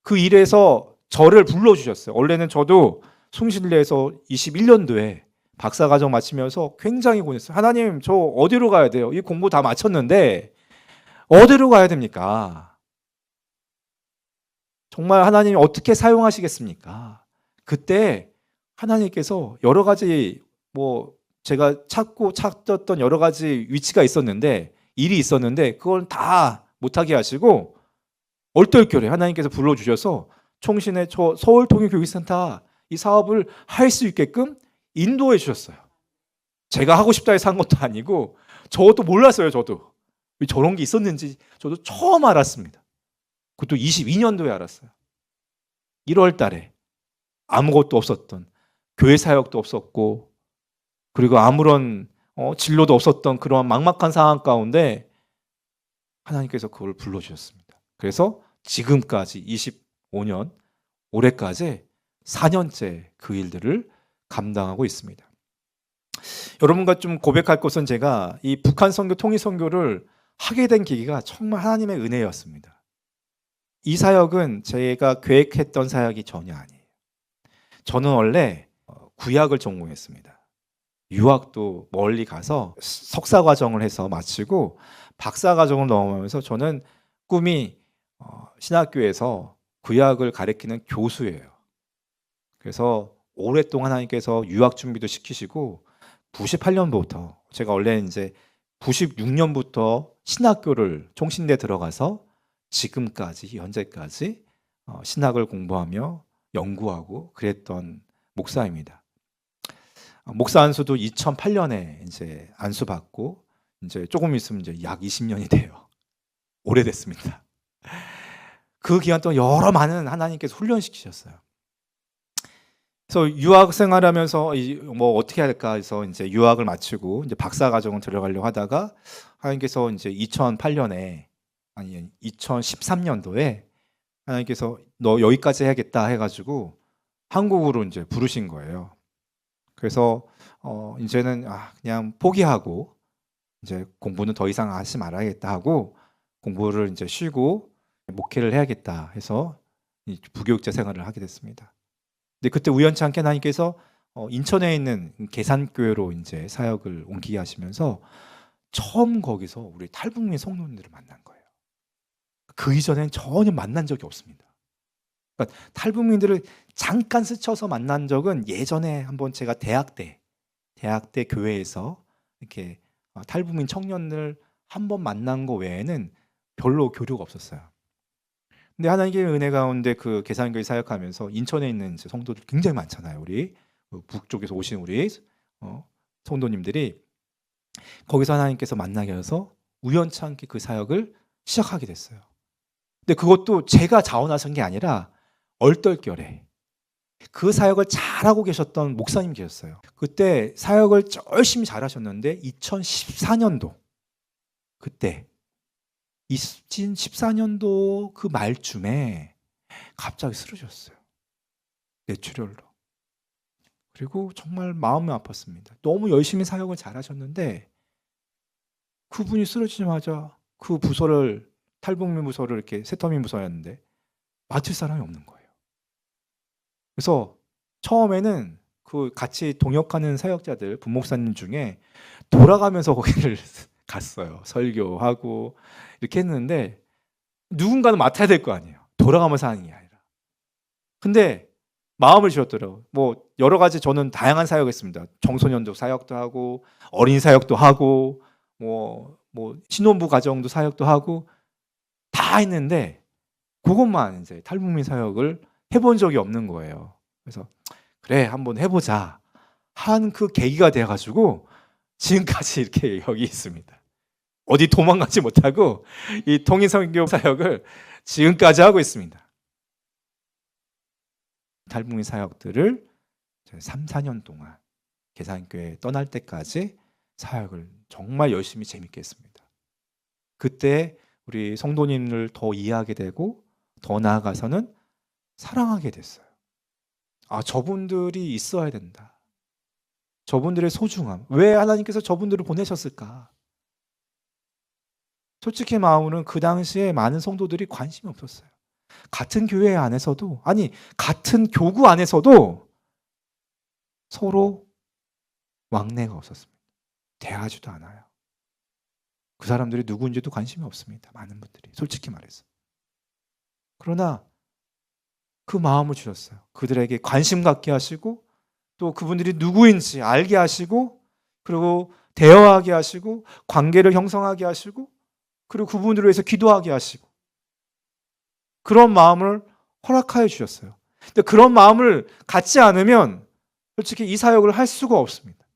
그 일에서 저를 불러주셨어요. 원래는 저도 숭실리에서 21년도에 박사과정 마치면서 굉장히 고민했어요. 하나님, 저 어디로 가야 돼요? 이 공부 다 마쳤는데 어디로 가야 됩니까? 정말 하나님이 어떻게 사용하시겠습니까? 그때 하나님께서 여러 가지 제가 찾던 여러 가지 위치가 있었는데, 일이 있었는데 그걸 다 못하게 하시고 얼떨결에 하나님께서 불러주셔서 총신의 서울통일교육센터 이 사업을 할 수 있게끔 인도해 주셨어요. 제가 하고 싶다 해서 한 것도 아니고, 저도 몰랐어요. 저도 저런 게 있었는지 저도 처음 알았습니다. 그것도 22년도에 알았어요. 1월 달에 아무것도 없었던, 교회 사역도 없었고, 그리고 아무런 진로도 없었던 그런 막막한 상황 가운데 하나님께서 그걸 불러주셨습니다. 그래서 지금까지 25년, 올해까지 4년째 그 일들을 감당하고 있습니다. 여러분과 좀 고백할 것은, 제가 이 북한 선교, 통일 선교를 하게 된 계기가 정말 하나님의 은혜였습니다. 이 사역은 제가 계획했던 사역이 전혀 아니에요. 저는 원래 구약을 전공했습니다. 유학도 멀리 가서 석사 과정을 해서 마치고 박사 과정을 넘어가면서 저는 꿈이 신학교에서 구약을 가르치는 교수예요. 그래서 오랫동안 하나님께서 유학 준비도 시키시고 98년부터, 제가 원래 이제 96년부터 신학교를 총신대 들어가서 지금까지, 현재까지 신학을 공부하며 연구하고 그랬던 목사입니다. 목사 안수도 2008년에 이제 안수 받고, 이제 조금 있으면 이제 약 20년이 돼요. 오래됐습니다. 그 기간 동안 여러 많은 하나님께서 훈련시키셨어요. 그래서 유학 생활하면서 어떻게 할까 해서 이제 유학을 마치고 이제 박사 과정을 들어가려고 하다가 하나님께서 이제 2013년도에 하나님께서 너 여기까지 해야겠다 해가지고 한국으로 이제 부르신 거예요. 그래서 이제는 그냥 포기하고 이제 공부는 더 이상 하지 말아야겠다 하고 공부를 이제 쉬고 목회를 해야겠다 해서 부교육자 생활을 하게 됐습니다. 근데 그때 우연치 않게 하나님께서 인천에 있는 계산교회로 이제 사역을 옮기게 하시면서 처음 거기서 우리 탈북민 성도님들을 만난 거예요. 그 이전엔 전혀 만난 적이 없습니다. 그러니까 탈북민들을 잠깐 스쳐서 만난 적은 예전에 한번 제가 대학 때 교회에서 이렇게 탈북민 청년을 한 번 만난 거 외에는 별로 교류가 없었어요. 근데 하나님의 은혜 가운데 그 계산교회 사역하면서 인천에 있는 이제 성도들 굉장히 많잖아요. 우리 북쪽에서 오신 우리 성도님들이 거기서 하나님께서 만나게 해서 우연찮게 그 사역을 시작하게 됐어요. 근데 그것도 제가 자원하신 게 아니라 얼떨결에 그 사역을 잘하고 계셨던 목사님 계셨어요. 그때 사역을 열심히 잘하셨는데 2014년도 그때 2014년도 그 말쯤에 갑자기 쓰러졌어요. 뇌출혈로. 그리고 정말 마음이 아팠습니다. 너무 열심히 사역을 잘하셨는데 그분이 쓰러지자마자 그 부서를 탈북민 부서를 이렇게 새터민 부서였는데 맡을 사람이 없는 거예요. 그래서 처음에는 그 같이 동역하는 사역자들 부목사님 중에 돌아가면서 거기를 갔어요. 설교하고 이렇게 했는데 누군가는 맡아야 될 거 아니에요. 돌아가면서 하는 게 아니라. 근데 마음을 주셨더라고요. 뭐 여러 가지 저는 다양한 사역했습니다. 청소년도 사역도 하고 어린 사역도 하고 뭐 신혼부 가정도 사역도 하고 다 했는데 그것만 이제 탈북민 사역을 해본 적이 없는 거예요. 그래서 그래 한번 해보자 한 그 계기가 돼가지고 지금까지 이렇게 여기 있습니다. 어디 도망가지 못하고 이 통일선교 사역을 지금까지 하고 있습니다. 탈북민 사역들을 3, 4년 동안 계산교회 떠날 때까지 사역을 정말 열심히 재밌게 했습니다. 그때 우리 성도님을 더 이해하게 되고 더 나아가서는 사랑하게 됐어요. 아, 저분들이 있어야 된다. 저분들의 소중함. 왜 하나님께서 저분들을 보내셨을까? 솔직히 마음으로는 그 당시에 많은 성도들이 관심이 없었어요. 같은 교회 안에서도, 아니 같은 교구 안에서도 서로 왕래가 없었습니다. 대하지도 않아요. 그 사람들이 누구인지도 관심이 없습니다. 많은 분들이 솔직히 말해서. 그러나 그 마음을 주셨어요. 그들에게 관심 갖게 하시고 또 그분들이 누구인지 알게 하시고 그리고 대화하게 하시고 관계를 형성하게 하시고 그리고 그분들을 위해서 기도하게 하시고 그런 마음을 허락하여 주셨어요. 근데 그런 마음을 갖지 않으면 솔직히 이 사역을 할 수가 없습니다.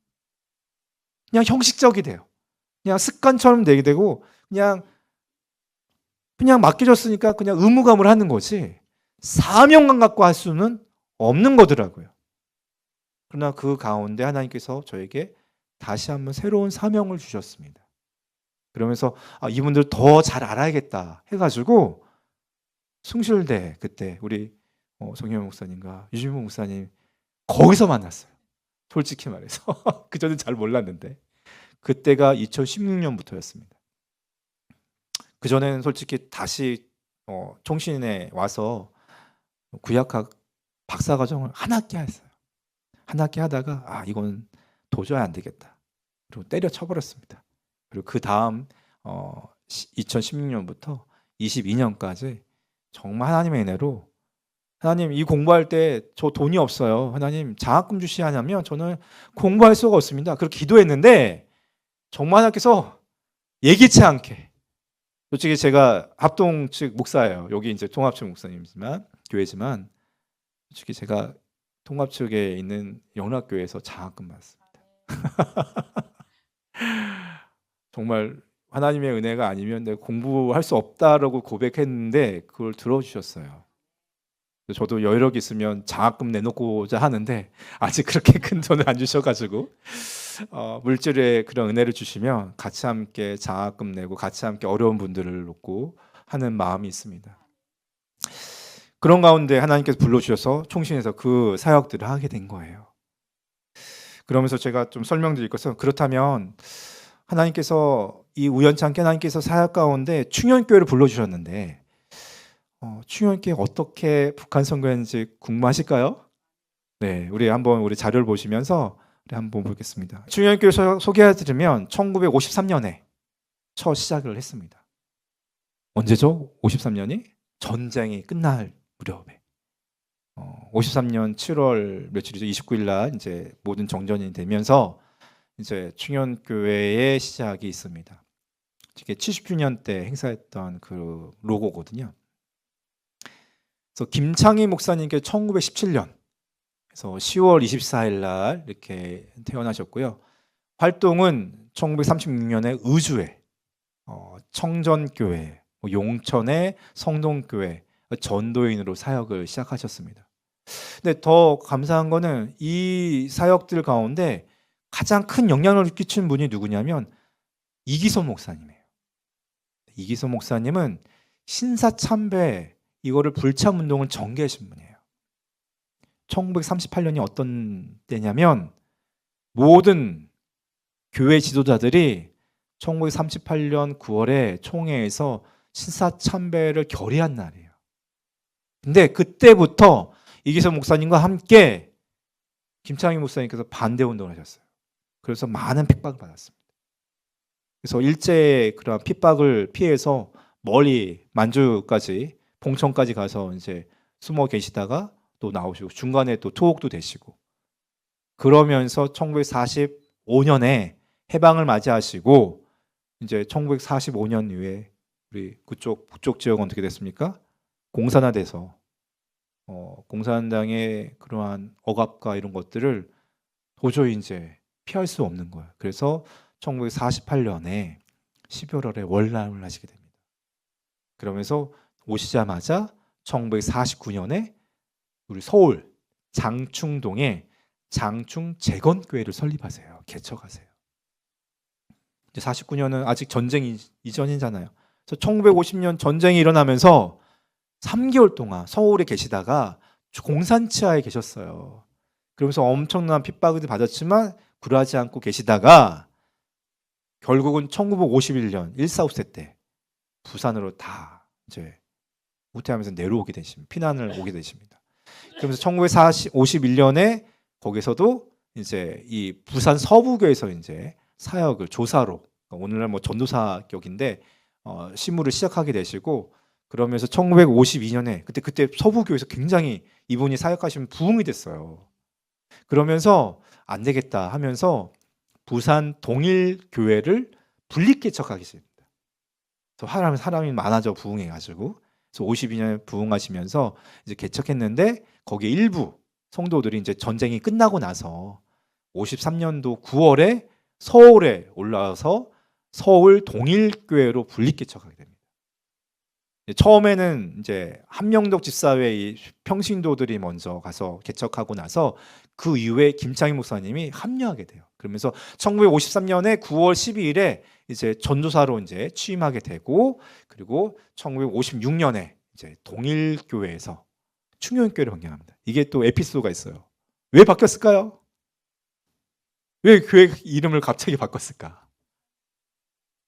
그냥 형식적이 돼요. 그냥 습관처럼 되게 되고 그냥 맡겨졌으니까 그냥 의무감을 하는 거지 사명감 갖고 할 수는 없는 거더라고요. 그러나 그 가운데 하나님께서 저에게 다시 한번 새로운 사명을 주셨습니다. 그러면서 이분들 더 잘 알아야겠다 해가지고 숭실대 그때 우리 송혜영 목사님과 유진모 목사님 거기서 만났어요. 솔직히 말해서 그전엔 잘 몰랐는데 그때가 2016년부터였습니다. 그전에는 솔직히 다시 총신에 와서 구약학 박사과정을 한 학기 했어요. 한 학기 하다가 이건 도저히 안 되겠다. 그리고 때려쳐버렸습니다. 그리고 그 다음 2016년부터 22년까지 정말 하나님의 은혜로 하나님 이 공부할 때 저 돈이 없어요. 하나님 장학금 주시하냐면 저는 공부할 수가 없습니다. 그렇게 기도했는데 정말 하나님께서 예기치 않게 솔직히 제가 합동 측 목사예요. 여기 이제 통합 측 목사님이지만 교회지만 솔직히 제가 통합 측에 있는 영락교회에서 장학금 받았습니다. 정말 하나님의 은혜가 아니면 내가 공부할 수 없다라고 고백했는데 그걸 들어주셨어요. 저도 여력이 있으면 장학금 내놓고자 하는데 아직 그렇게 큰 돈을 안 주셔가지고 물질의 그런 은혜를 주시면 같이 함께 장학금 내고 같이 함께 어려운 분들을 돕고 하는 마음이 있습니다. 그런 가운데 하나님께서 불러주셔서 총신에서 그 사역들을 하게 된 거예요. 그러면서 제가 좀 설명드릴 것은 그렇다면 하나님께서 이 우연찮게 하나님께서 사역 가운데 충현교회를 불러주셨는데 충현교회 어떻게 북한 선교했는지 궁금하실까요? 네, 우리 자료를 보시면서 우리 한번 보겠습니다. 충현교회 소개해드리면 1953년에 첫 시작을 했습니다. 언제죠? 53년이? 전쟁이 끝날 무렵에 53년 7월 며칠이죠? 29일 날 이제 모든 정전이 되면서 이제 충현교회의 시작이 있습니다. 이게 70주년 때 행사했던 그 로고거든요. 그래서 김창희 목사님께 1917년 그래서 10월 24일 날 이렇게 태어나셨고요. 활동은 1936년에 의주에 청전교회, 용천의 성동교회 전도인으로 사역을 시작하셨습니다. 근데 더 감사한 거는 이 사역들 가운데 가장 큰 영향을 끼친 분이 누구냐면 이기소 목사님이에요. 이기소 목사님은 신사참배 이거를 불참 운동을 전개하신 분이에요. 1938년이 어떤 때냐면 모든 교회 지도자들이 1938년 9월에 총회에서 신사참배를 결의한 날이에요. 근데 그때부터 이기소 목사님과 함께 김창희 목사님께서 반대 운동을 하셨어요. 그래서 많은 핍박을 받았습니다. 그래서 일제의 그런 핍박을 피해서 멀리 만주까지 봉천까지 가서 이제 숨어 계시다가 또 나오시고 중간에 또 투옥도 되시고 그러면서 1945년에 해방을 맞이하시고 이제 1945년 이후에 우리 그쪽 북쪽 지역은 어떻게 됐습니까? 공산화돼서 공산당의 그러한 억압과 이런 것들을 도저히 이제 피할 수 없는 거예요. 그래서 1948년에 11월에 월남을 하시게 됩니다. 그러면서 오시자마자 1949년에 우리 서울 장충동에 장충재건교회를 설립하세요. 개척하세요. 이제 49년은 아직 전쟁 이전이잖아요. 그래서 1950년 전쟁이 일어나면서 3개월 동안 서울에 계시다가 공산치하에 계셨어요. 그러면서 엄청난 핍박을 받았지만 굴하지 않고 계시다가 결국은 1951년 1.4.5세 때 부산으로 다 이제 후퇴하면서 내려오게 되십니다. 피난을 오게 되십니다. 그러면서 1951년에 거기서도 이제 이 부산 서부교에서 이제 사역을 조사로 오늘날 뭐 전도사격인데 신무를 시작하게 되시고 그러면서 1952년에 그때 서부교에서 굉장히 이분이 사역하시면 부흥이 됐어요. 그러면서 안 되겠다 하면서 부산 동일교회를 분립개척하게 됩니다. 그래서 사람이 많아져 부흥해가지고 그래서 52년에 부흥하시면서 이제 개척했는데 거기에 일부 성도들이 이제 전쟁이 끝나고 나서 53년도 9월에 서울에 올라와서 서울 동일교회로 분립개척하게 됩니다. 처음에는 이제 함영덕 집사회 평신도들이 먼저 가서 개척하고 나서 그 이후에 김창희 목사님이 합류하게 돼요. 그러면서 1953년에 9월 12일에 이제 전도사로 이제 취임하게 되고 그리고 1956년에 이제 동일교회에서 충현교회를 변경합니다. 이게 또 에피소드가 있어요. 왜 바뀌었을까요? 왜 교회 이름을 갑자기 바꿨을까?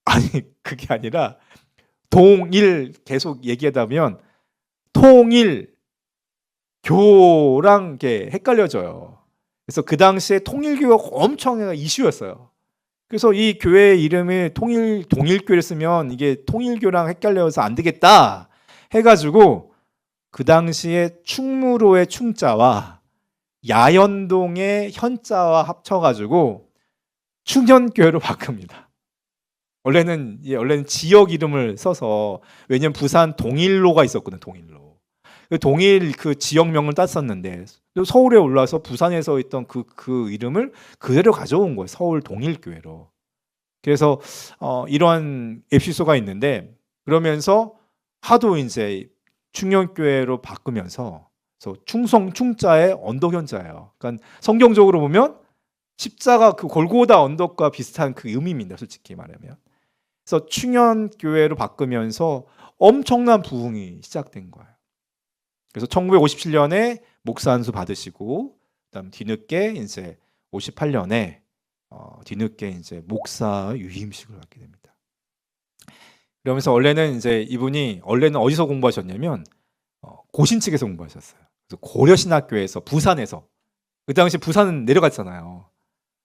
아니 그게 아니라 동일 계속 얘기하다 보면 통일교랑 이게 헷갈려져요. 그래서 그 당시에 통일교가 엄청 이슈였어요. 그래서 이 교회 이름이 동일교를 쓰면 이게 통일교랑 헷갈려서 안 되겠다 해가지고 그 당시에 충무로의 충자와 야연동의 현자와 합쳐가지고 충현교회로 바꿉니다. 원래는 지역 이름을 써서 왜냐면 부산 동일로가 있었거든요. 동일로. 동일 그 지역명을 땄었는데 서울에 올라와서 부산에서 있던 그 이름을 그대로 가져온 거예요. 서울 동일교회로. 그래서 이러한 에피소드가 있는데 그러면서 하도 이제 충현교회로 바꾸면서 충성충자의 언덕현자예요. 그러니까 성경적으로 보면 십자가 그 골고다 언덕과 비슷한 그 의미입니다. 솔직히 말하면. 그래서 충현교회로 바꾸면서 엄청난 부흥이 시작된 거예요. 그래서 1957년에 목사 안수 받으시고 그다음 뒤늦게 이제 58년에 뒤늦게 이제 목사 유임식을 받게 됩니다. 그러면서 원래는 이제 이분이 원래는 어디서 공부하셨냐면 고신 측에서 공부하셨어요. 그래서 고려신학교에서 부산에서 그 당시 부산은 내려갔잖아요.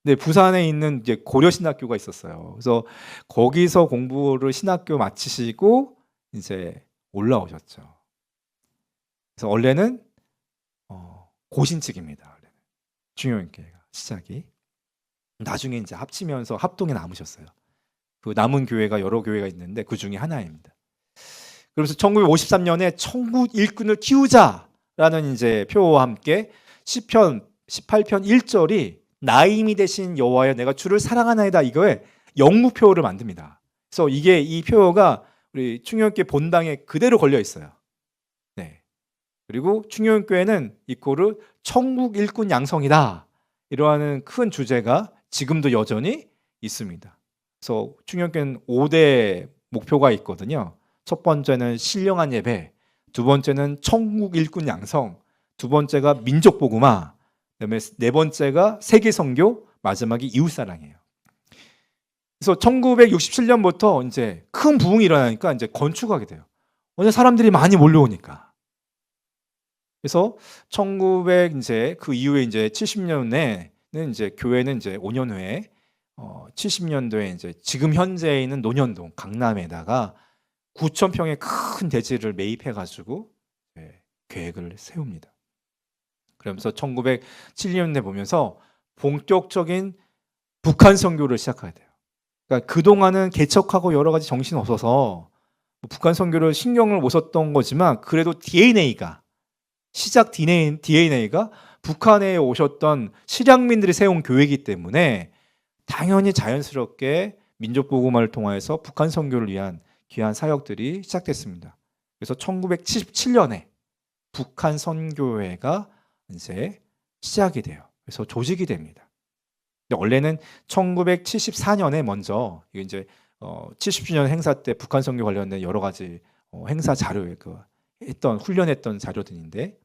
근데 부산에 있는 이제 고려신학교가 있었어요. 그래서 거기서 공부를 신학교 마치시고 이제 올라오셨죠. 그래서 원래는 고신측입니다. 충영교회가 시작이. 나중에 이제 합치면서 합동에 남으셨어요. 그 남은 교회가 여러 교회가 있는데 그 중에 하나입니다. 그래서 1953년에 천국 일꾼을 키우자라는 이제 표어와 함께 시편 18편 1절이 나임이 되신 여호와여 내가 주를 사랑하나이다 이거에 영무 표어를 만듭니다. 그래서 이게 이 표어가 우리 충영교회 본당에 그대로 걸려 있어요. 네. 그리고 충영교회는 이코르 천국 일꾼 양성이다. 이러한 큰 주제가 지금도 여전히 있습니다. 그래서 충영교회는 5대 목표가 있거든요. 첫 번째는 신령한 예배, 두 번째는 천국 일꾼 양성, 두 번째가 민족 복음화, 그다음에 네 번째가 세계 선교, 마지막이 이웃 사랑이에요. 그래서 1967년부터 이제 큰 부흥이 일어나니까 이제 건축하게 돼요. 어느 사람들이 많이 몰려오니까. 그래서 1900 이제 그 이후에 이제 70년에는 이제 교회는 이제 5년 후에 70년도에 이제 지금 현재에 있는 논현동 강남에다가 9,000평의 큰 대지를 매입해 가지고 계획을 세웁니다. 그러면서 1970년대 보면서 본격적인 북한 선교를 시작하게 돼요. 그러니까 그동안은 개척하고 여러 가지 정신 없어서 북한 선교를 신경을 못 썼던 거지만 그래도 DNA가 시작 DNA가 북한에 오셨던 실향민들이 세운 교회이기 때문에 당연히 자연스럽게 민족복음화를 통해서 북한 선교를 위한 귀한 사역들이 시작됐습니다. 그래서 1977년에 북한 선교회가 이제 시작이 돼요. 그래서 조직이 됩니다. 근데 원래는 1974년에 먼저 이제 70주년 행사 때 북한 선교 관련된 여러 가지 행사 자료에 훈련했던 자료들인데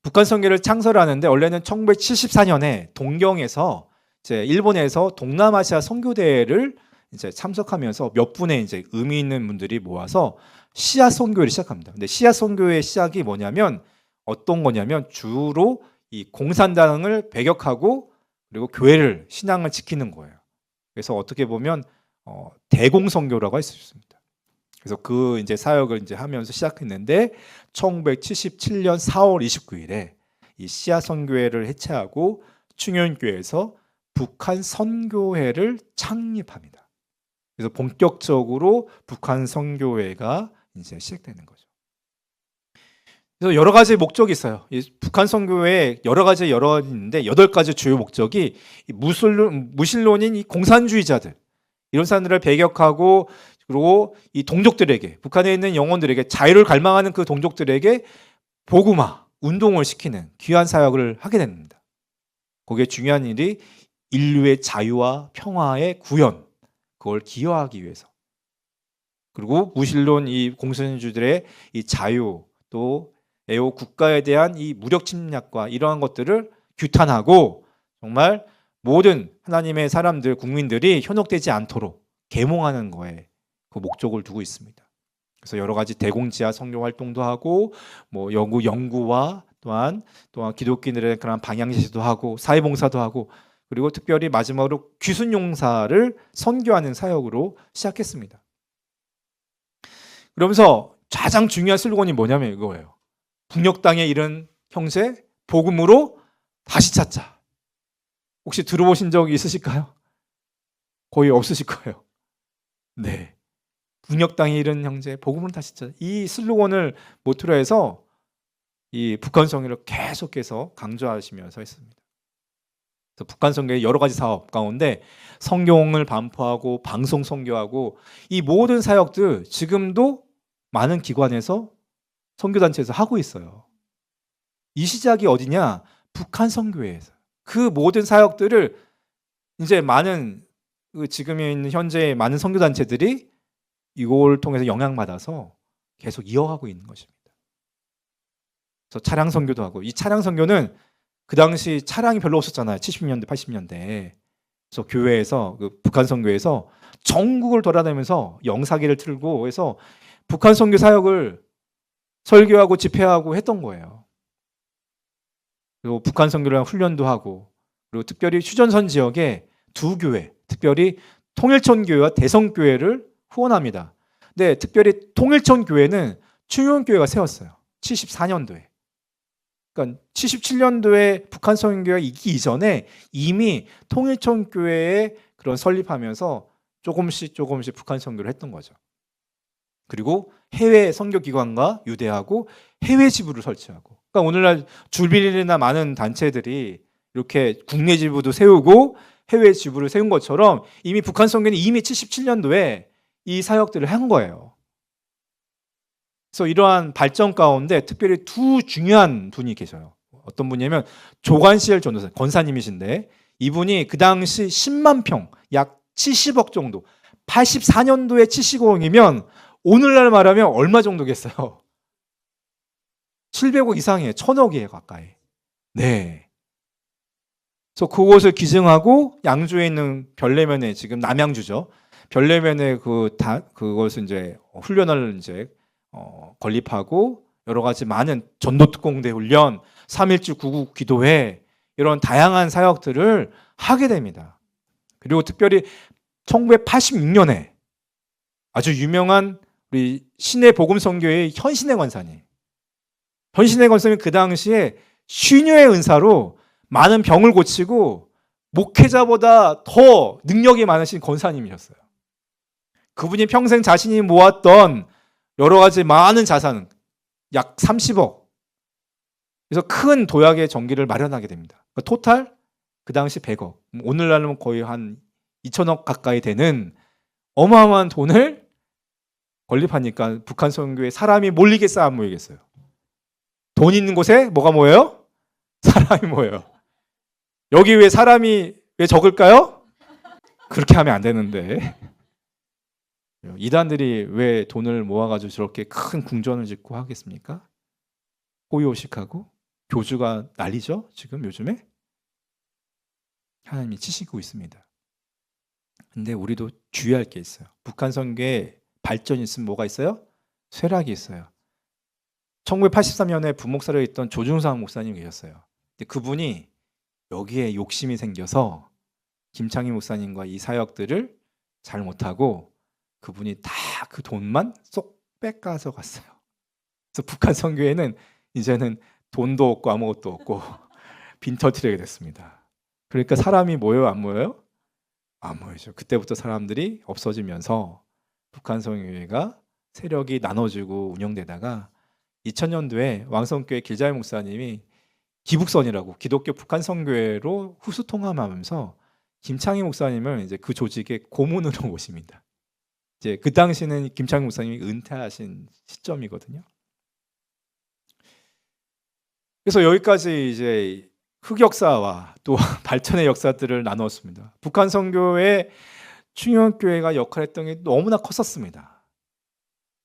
북한 선교를 창설하는데 원래는 1974년에 동경에서 이제 일본에서 동남아시아 선교대회를 이제 참석하면서 몇 분의 이제 의미 있는 분들이 모아서 씨앗 선교를 시작합니다. 근데 씨앗 선교의 시작이 뭐냐면 어떤 거냐면 주로 이 공산당을 배격하고 그리고 교회를 신앙을 지키는 거예요. 그래서 어떻게 보면 대공선교라고 할 수 있습니다. 그래서 그 이제 사역을 이제 하면서 시작했는데 1977년 4월 29일에 이 씨앗 선교회를 해체하고 충현교회에서 북한 선교회를 창립합니다. 그래서 본격적으로 북한 선교회가 이제 시작되는 거죠. 그래서 여러 가지 목적이 있어요. 이 북한 선교회에 여러 가지 있는데 8가지 주요 목적이 무신론인 이 공산주의자들 이런 사람들을 배격하고 그리고 이 동족들에게 북한에 있는 영혼들에게 자유를 갈망하는 그 동족들에게 복음화 운동을 시키는 귀한 사역을 하게 됩니다. 거기에 중요한 일이 인류의 자유와 평화의 구현 그걸 기여하기 위해서 그리고 무신론 이 공산주의들의 이 자유 또 애호 국가에 대한 이 무력 침략과 이러한 것들을 규탄하고 정말 모든 하나님의 사람들 국민들이 현혹되지 않도록 계몽하는 거에 그 목적을 두고 있습니다. 그래서 여러 가지 대공지하 선교 활동도 하고 뭐 연구와 또한 기독교인들의 그런 방향 제시도 하고 사회봉사도 하고 그리고 특별히 마지막으로 귀순용사를 선교하는 사역으로 시작했습니다. 그러면서 가장 중요한 슬로건이 뭐냐면 이거예요. 북녘 땅에 이른 형제 복음으로 다시 찾자. 혹시 들어보신 적 있으실까요? 거의 없으실 거예요. 네. 북녘 땅에 이른 형제 복음으로 다시 찾자. 이 슬로건을 모토로 해서 이 북한 선교를 계속해서 강조하시면서 했습니다. 그래서 북한 선교의 여러 가지 사업 가운데 성경을 반포하고 방송 선교하고 이 모든 사역들 지금도 많은 기관에서 선교단체에서 하고 있어요. 이 시작이 어디냐? 북한 선교회에서. 그 모든 사역들을 이제 많은 지금에 있는 현재 많은 선교단체들이 이걸 통해서 영향받아서 계속 이어가고 있는 것입니다. 그래서 차량 선교도 하고 이 차량 선교는 그 당시 차량이 별로 없었잖아요. 70년대, 80년대. 그래서 교회에서 북한 선교에서 전국을 돌아다니면서 영사기를 틀고 해서 북한 선교 사역을 설교하고 집회하고 했던 거예요. 그리고 북한 선교를 훈련도 하고 그리고 특별히 휴전선 지역에 두 교회, 특별히 통일천 교회와 대성 교회를 후원합니다. 근데 특별히 통일천 교회는 충영교회가 세웠어요. 74년도에. 그러니까 77년도에 북한 선교가 있기 이전에 이미 통일천교회에 그런 설립하면서 조금씩 북한 선교를 했던 거죠. 그리고 해외 선교기관과 유대하고 해외 지부를 설치하고, 그러니까 오늘날 주빌이나 많은 단체들이 이렇게 국내 지부도 세우고 해외 지부를 세운 것처럼 이미 북한 선교는 이미 77년도에 이 사역들을 한 거예요. 그래서 이러한 발전 가운데 특별히 두 중요한 분이 계셔요. 어떤 분이냐면 조관시엘 전도사, 권사님이신데 이분이 그 당시 10만 평, 약 70억 정도, 84년도에 70억이면 오늘날 말하면 얼마 정도겠어요? 700억 이상이에요. 1000억이에요, 가까이. 네. 그래서 그곳을 기증하고 양주에 있는 별내면에, 지금 남양주죠. 별내면에 그것을 이제 훈련을 이제 건립하고 여러 가지 많은 전도특공대 훈련, 3.1주 구국 기도회, 이런 다양한 사역들을 하게 됩니다. 그리고 특별히 1986년에 아주 유명한 우리 신의 복음선교회의 현신의 권사님, 그 당시에 쉬녀의 은사로 많은 병을 고치고 목회자보다 더 능력이 많으신 권사님이셨어요. 그분이 평생 자신이 모았던 여러 가지 많은 자산, 약 30억. 그래서 큰 도약의 전기를 마련하게 됩니다. 그러니까 토탈 그 당시 100억. 오늘날은 거의 한 2천억 가까이 되는 어마어마한 돈을 건립하니까 북한 선교에 사람이 몰리겠어요, 안 모이겠어요? 돈 있는 곳에 뭐가 모여요? 사람이 모여요. 여기 왜 사람이 왜 적을까요? 그렇게 하면 안 되는데. 이단들이 왜 돈을 모아가지고 저렇게 큰 궁전을 짓고 하겠습니까? 호의호식하고 교주가 난리죠, 지금 요즘에. 하나님이 치시고 있습니다. 근데 우리도 주의할 게 있어요. 북한 선교에 발전이 있으면 뭐가 있어요? 쇠락이 있어요. 1983년에 부목사로 있던 조중상 목사님 계셨어요. 근데 그분이 여기에 욕심이 생겨서 김창희 목사님과 이 사역들을 잘 못하고 그분이 다 그 돈만 쏙 뺏가서 갔어요. 그래서 북한 선교회는 이제는 돈도 없고 아무것도 없고 빈털터리게 됐습니다. 그러니까 사람이 모여요, 안 모여요? 안 모이죠. 그때부터 사람들이 없어지면서 북한 선교회가 세력이 나눠지고 운영되다가 2000년도에 왕성교회 길자희 목사님이 기북선이라고 기독교 북한 선교회로 후수 통합하면서 김창희 목사님을 이제 그 조직의 고문으로 모십니다. 이제 그 당시는 김창희 목사님이 은퇴하신 시점이거든요. 그래서 여기까지 이제 흑역사와 또 발전의 역사들을 나누었습니다. 북한 선교회 충영교회가 역할했던 게 너무나 컸었습니다.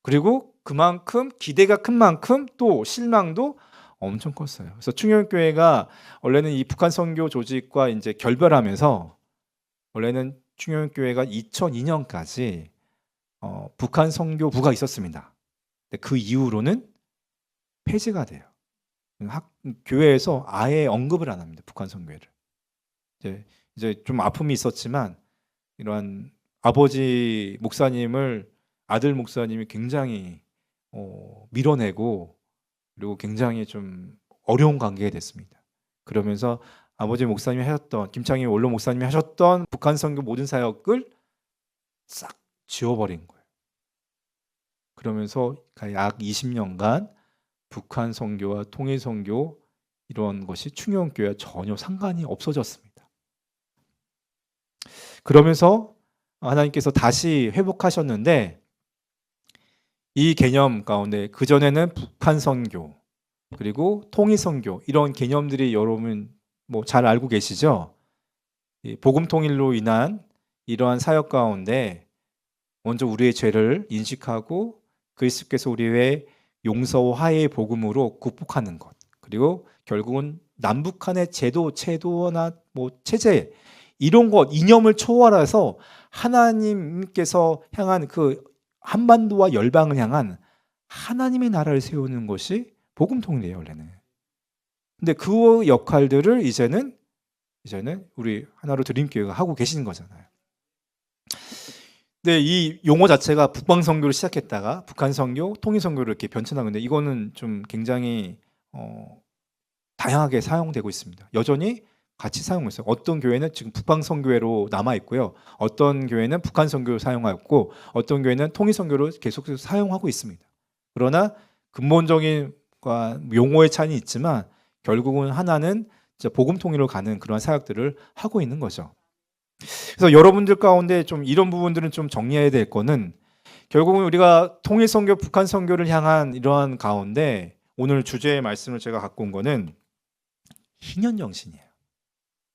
그리고 그만큼 기대가 큰 만큼 또 실망도 엄청 컸어요. 그래서 충영교회가 원래는 이 북한 선교 조직과 이제 결별하면서 원래는 충영교회가 2002년까지 북한 선교부가 있었습니다. 근데 그 이후로는 폐지가 돼요. 교회에서 아예 언급을 안 합니다. 북한 선교회를. 이제 좀 아픔이 있었지만 이러한 아버지 목사님을 아들 목사님이 굉장히 밀어내고 그리고 굉장히 좀 어려운 관계가 됐습니다. 그러면서 아버지 목사님이 하셨던 김창희 원로 목사님이 하셨던 북한 선교 모든 사역을 싹 지워버린 거예요. 그러면서 약 20년간 북한 선교와 통일 선교 이런 것이 충영교회와 전혀 상관이 없어졌습니다. 그러면서 하나님께서 다시 회복하셨는데 이 개념 가운데 그전에는 북한 선교 그리고 통일 선교 이런 개념들이 여러분 뭐 잘 알고 계시죠? 복음 통일로 인한 이러한 사역 가운데 먼저 우리의 죄를 인식하고 그리스도께서 우리의 용서와 화해의 복음으로 극복하는 것, 그리고 결국은 남북한의 제도, 체도나 뭐 체제 이런 것 이념을 초월해서 하나님께서 향한 그 한반도와 열방을 향한 하나님의 나라를 세우는 것이 복음 통일이에요, 원래는. 근데 그 역할들을 이제는 우리 하나로 드림교회가 하고 계시는 거잖아요. 근데 이 용어 자체가 북방 선교를 시작했다가 북한 선교, 통일 선교를 이렇게 변천하는데 이거는 좀 굉장히 다양하게 사용되고 있습니다. 여전히 같이 사용하고 있어요. 어떤 교회는 지금 북방 선교회로 남아 있고요. 어떤 교회는 북한 선교를 사용하고 어떤 교회는 통일 선교로 계속해서 사용하고 있습니다. 그러나 근본적인 용어의 차이는 있지만 결국은 하나는 복음 통일로 가는 그러한 사역들을 하고 있는 거죠. 그래서 여러분들 가운데 좀 이런 부분들은 좀 정리해야 될 거는 결국은 우리가 통일 선교, 북한 선교를 향한 이러한 가운데 오늘 주제의 말씀을 제가 갖고 온 거는 희년 정신이에요.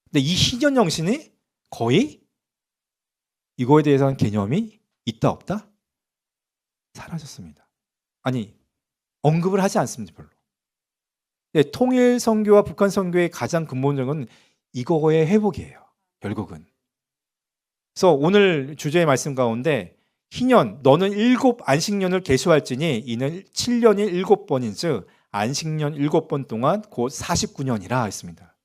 근데 이 희년 정신이 거의 이거에 대해서는 개념이 있다 없다? 사라졌습니다. 아니 언급을 하지 않습니다. 별로. 네, 통일 선교와 북한 선교의 가장 근본적인 이거의 회복이에요. 결국은. 그래서 오늘 주제의 말씀 가운데 희년 너는 7 안식년을 계수할지니 이는 7년이 7번인즉 안식년 7번 동안 곧 49년이라 했습니다.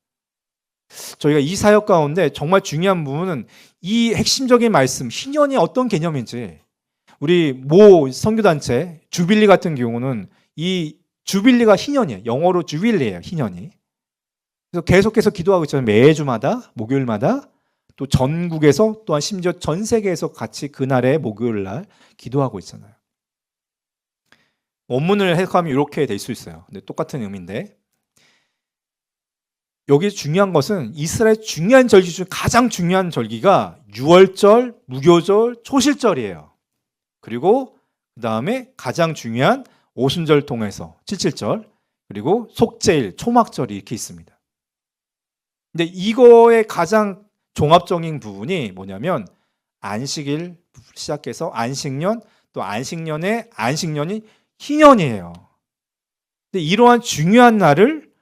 저희가 이 사역 가운데 정말 중요한 부분은 이 핵심적인 말씀 희년이 어떤 개념인지 우리 모 선교단체 주빌리 같은 경우는 이 주빌리가 희년이에요. 영어로 주빌리예요. 희년이. 그래서 계속해서 기도하고 있잖아요. 매주마다 목요일마다 또 전국에서 또한 심지어 전 세계에서 같이 그날의 목요일 날 기도하고 있잖아요. 원문을 해석하면 이렇게 될 수 있어요. 근데 똑같은 의미인데 여기 중요한 것은 이스라엘 중요한 절기 중 가장 중요한 절기가 유월절, 무교절, 초실절이에요. 그리고 그 다음에 가장 중요한 오순절 통해서 칠칠절 그리고 속죄일, 초막절이 이렇게 있습니다. 근데 이거의 가장 종합적인 부분이 뭐냐면 안식일 시작해서 안식년 또 안식년이 희년이에요. 근데 이러한 중요한 날을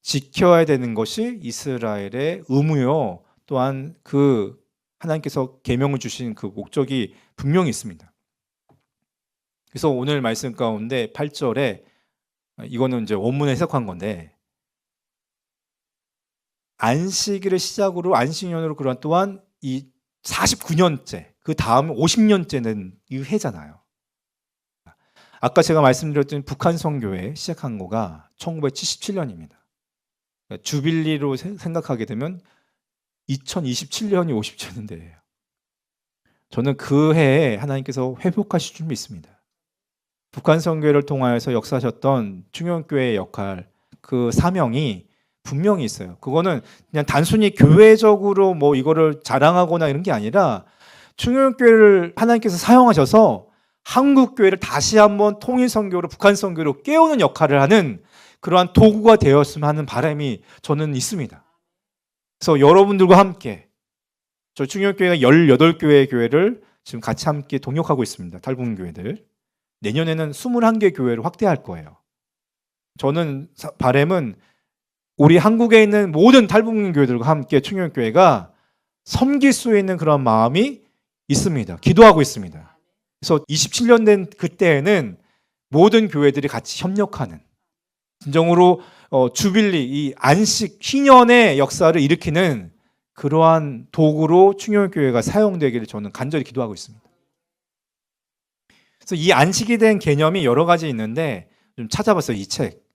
지켜야 되는 것이 이스라엘의 의무요. 또한 그 하나님께서 계명을 주신 그 목적이 분명히 있습니다. 그래서 오늘 말씀 가운데 8절에 이거는 이제 원문에 해석한 건데 안식일을 시작으로 안식년으로 그러한 또한 이 49년째 그 다음 50년째는 이 해잖아요. 아까 제가 말씀드렸던 북한 선교회 시작한 거가 1977년입니다. 주빌리로 생각하게 되면 2027년이 50주년인데요. 저는 그 해에 하나님께서 회복하실 줄이 믿습니다. 북한 선교회를 통하여서 역사하셨던 충영교회의 역할, 그 사명이 분명히 있어요. 그거는 그냥 단순히 교회적으로 뭐 이거를 자랑하거나 이런 게 아니라 충영교회를 하나님께서 사용하셔서 한국 교회를 다시 한번 통일 선교로 북한 선교로 깨우는 역할을 하는 그러한 도구가 되었으면 하는 바람이 저는 있습니다. 그래서 여러분들과 함께 저 충영교회가 18교회의 교회를 지금 같이 함께 동역하고 있습니다. 탈북민 교회들. 내년에는 21개 교회로 확대할 거예요. 저는 바람은 우리 한국에 있는 모든 탈북민 교회들과 함께 충영교회가 섬길 수 있는 그런 마음이 있습니다. 기도하고 있습니다. 그래서 27년 된 그때에는 모든 교회들이 같이 협력하는 진정으로 주빌리 이 안식 희년의 역사를 일으키는 그러한 도구로 충영교회가 사용되기를 저는 간절히 기도하고 있습니다. 그래서 이 안식에 대한 개념이 여러 가지 있는데 좀 찾아봤어요. 이 책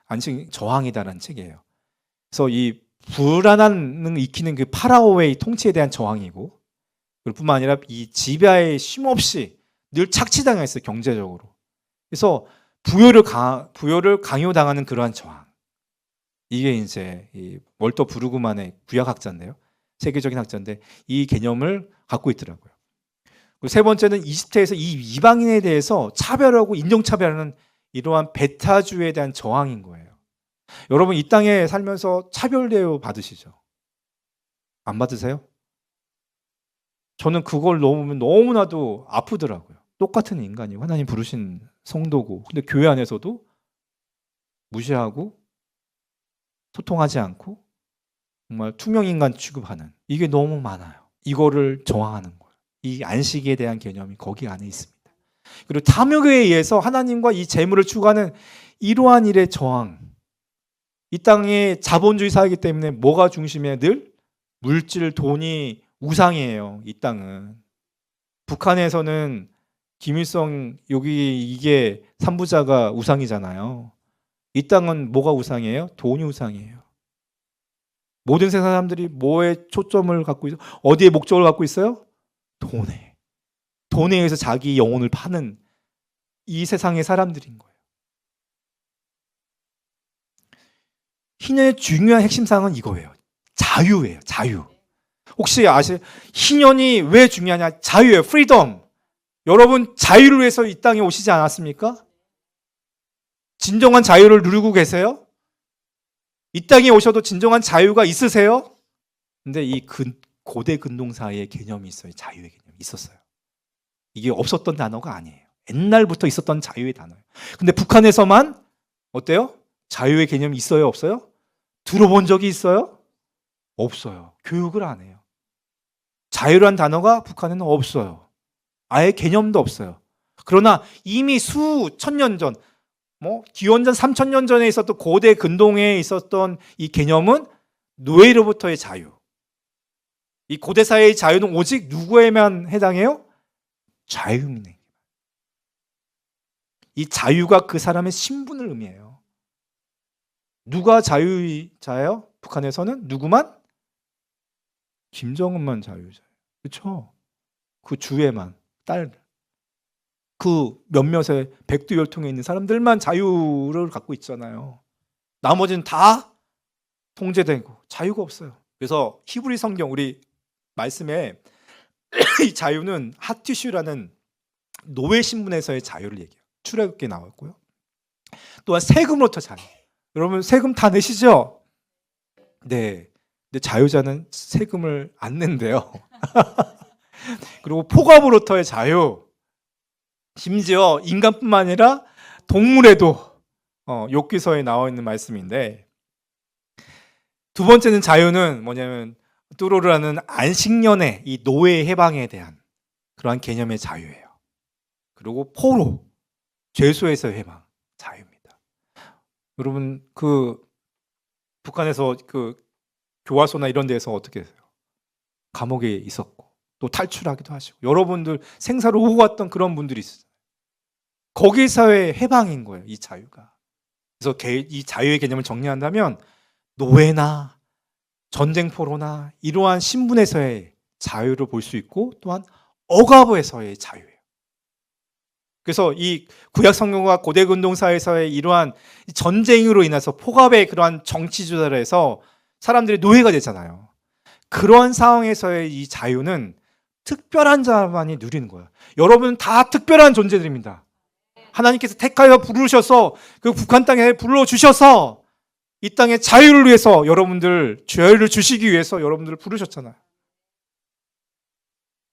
안식 저항이다라는 책이에요. 그래서 이 불안함을 익히는 그 파라오의 통치에 대한 저항이고 그뿐만 아니라 이 지배에 쉼없이 늘 착취당했어요. 경제적으로. 그래서 부여를 강요당하는 그러한 저항. 이게 이제 이 월터 브루그만의 구약학자인데요. 세계적인 학자인데 이 개념을 갖고 있더라고요. 그리고 세 번째는 이집트에서 이 이방인에 대해서 차별하고 인종차별하는 이러한 베타주에 대한 저항인 거예요. 여러분 이 땅에 살면서 차별 대우 받으시죠? 안 받으세요? 저는 그걸 놓으면 너무나도 아프더라고요. 똑같은 인간이고 하나님 부르신 성도고 근데 교회 안에서도 무시하고 소통하지 않고 정말 투명인간 취급하는 이게 너무 많아요. 이거를 저항하는 거예요. 이 안식에 대한 개념이 거기 안에 있습니다. 그리고 탐욕에 의해서 하나님과 이 재물을 추구하는 이러한 일의 저항. 이 땅에 자본주의 사회이기 때문에 뭐가 중심이에요? 늘 물질, 돈이 우상이에요. 이 땅은. 북한에서는 김일성 여기 이게 3부자가 우상이잖아요. 이 땅은 뭐가 우상이에요? 돈이 우상이에요. 모든 세상 사람들이 뭐에 초점을 갖고 있어요? 어디에 목적을 갖고 있어요? 돈에. 돈에 의해서 자기 영혼을 파는 이 세상의 사람들인 거예요. 희년의 중요한 핵심사항은 이거예요. 자유예요. 자유. 혹시 아세요? 희년이 왜 중요하냐? 자유예요. 프리덤. 여러분 자유를 위해서 이 땅에 오시지 않았습니까? 진정한 자유를 누리고 계세요? 이 땅에 오셔도 진정한 자유가 있으세요? 근데 이 고대 근동사의 개념이 있어요. 자유의 개념이 있었어요. 이게 없었던 단어가 아니에요. 옛날부터 있었던 자유의 단어예요. 근데 북한에서만 어때요? 자유의 개념이 있어요? 없어요? 들어본 적이 있어요? 없어요. 교육을 안 해요. 자유란 단어가 북한에는 없어요. 아예 개념도 없어요. 그러나 이미 수천 년 전, 기원전 3000년 전에 있었던 고대 근동에 있었던 이 개념은 노예로부터의 자유. 이 고대 사회의 자유는 오직 누구에만 해당해요? 자유민에게. 이 자유가 그 사람의 신분을 의미해요. 누가 자유자예요? 북한에서는 누구만? 김정은만 자유자예요. 그렇죠? 그 주에만 딸. 그 몇몇의 백두혈통에 있는 사람들만 자유를 갖고 있잖아요. 나머지는 다 통제되고 자유가 없어요. 그래서 히브리 성경 우리 말씀에 이 자유는 하티슈라는 노예 신분에서의 자유를 얘기해요. 출애굽기에 나왔고요. 또한 세금으로부터 자유. 여러분 세금 다 내시죠? 네. 근데 자유자는 세금을 안 낸대요. 그리고 포감으로부터의 자유. 심지어 인간뿐만 아니라 동물에도 욥기서에 나와 있는 말씀인데, 두 번째는 자유는 뭐냐면 뚜로르라는 안식년의 이 노예 해방에 대한 그러한 개념의 자유예요. 그리고 포로, 죄수에서의 해방, 자유입니다. 여러분 그 북한에서 그 교화소나 이런 데서 어떻게 해요? 감옥에 있었고 또 탈출하기도 하시고 여러분들 생사를 오고 갔던 그런 분들이 있어요. 거기서의 해방인 거예요, 이 자유가. 그래서 이 자유의 개념을 정리한다면 노예나 전쟁포로나 이러한 신분에서의 자유를 볼 수 있고 또한 억압에서의 자유예요. 그래서 이 구약 성경과 고대 근동사에서의 이러한 전쟁으로 인해서 포갑의 그러한 정치 조달을 해서 사람들이 노예가 되잖아요. 그런 상황에서의 이 자유는 특별한 자만이 누리는 거예요. 여러분은 다 특별한 존재들입니다. 하나님께서 택하여 부르셔서 그 북한 땅에 불러주셔서 이 땅의 자유를 위해서 여러분들 자유를 주시기 위해서 여러분들을 부르셨잖아요.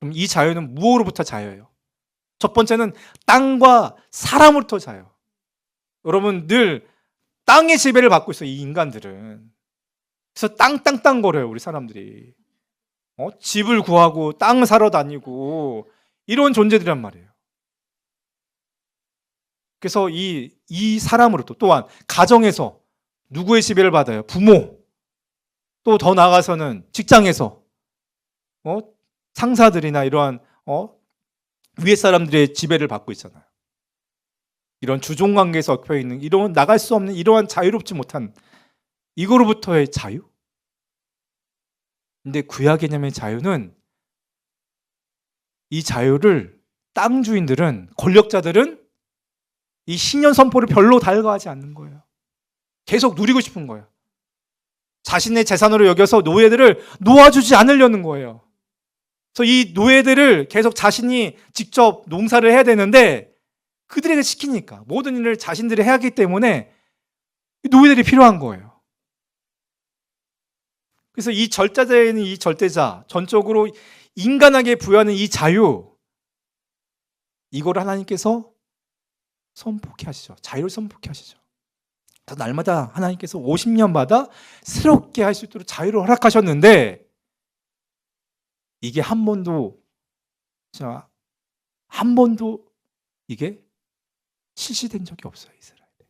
그럼 이 자유는 무엇으로부터 자유예요? 첫 번째는 땅과 사람으로부터 자유. 여러분 늘 땅의 지배를 받고 있어요, 이 인간들은. 그래서 땅 거려요, 우리 사람들이. 집을 구하고 땅을 사러 다니고 이런 존재들이란 말이에요. 그래서 이 사람으로부터 또한 가정에서 누구의 지배를 받아요? 부모. 또 더 나아가서는 직장에서 상사들이나 이러한 위에 사람들의 지배를 받고 있잖아요. 이런 주종관계에서 얽혀 있는 이런 나갈 수 없는 이러한 자유롭지 못한 이거로부터의 자유? 근데 구약 개념의 자유는 이 자유를 땅 주인들은 권력자들은 이 신년 선포를 별로 달가하지 않는 거예요. 계속 누리고 싶은 거예요. 자신의 재산으로 여겨서 노예들을 놓아주지 않으려는 거예요. 그래서 이 노예들을 계속 자신이 직접 농사를 해야 되는데 그들에게 시키니까 모든 일을 자신들이 해야 하기 때문에 노예들이 필요한 거예요. 그래서 이 절자자에는 이 절대자, 전적으로 인간에게 부여하는 이 자유, 이걸 하나님께서 선포케 하시죠. 자유를 선포케 하시죠. 날마다 하나님께서 50년마다 새롭게 할 수 있도록 자유를 허락하셨는데 이게 한 번도 이게 실시된 적이 없어요, 이스라엘에.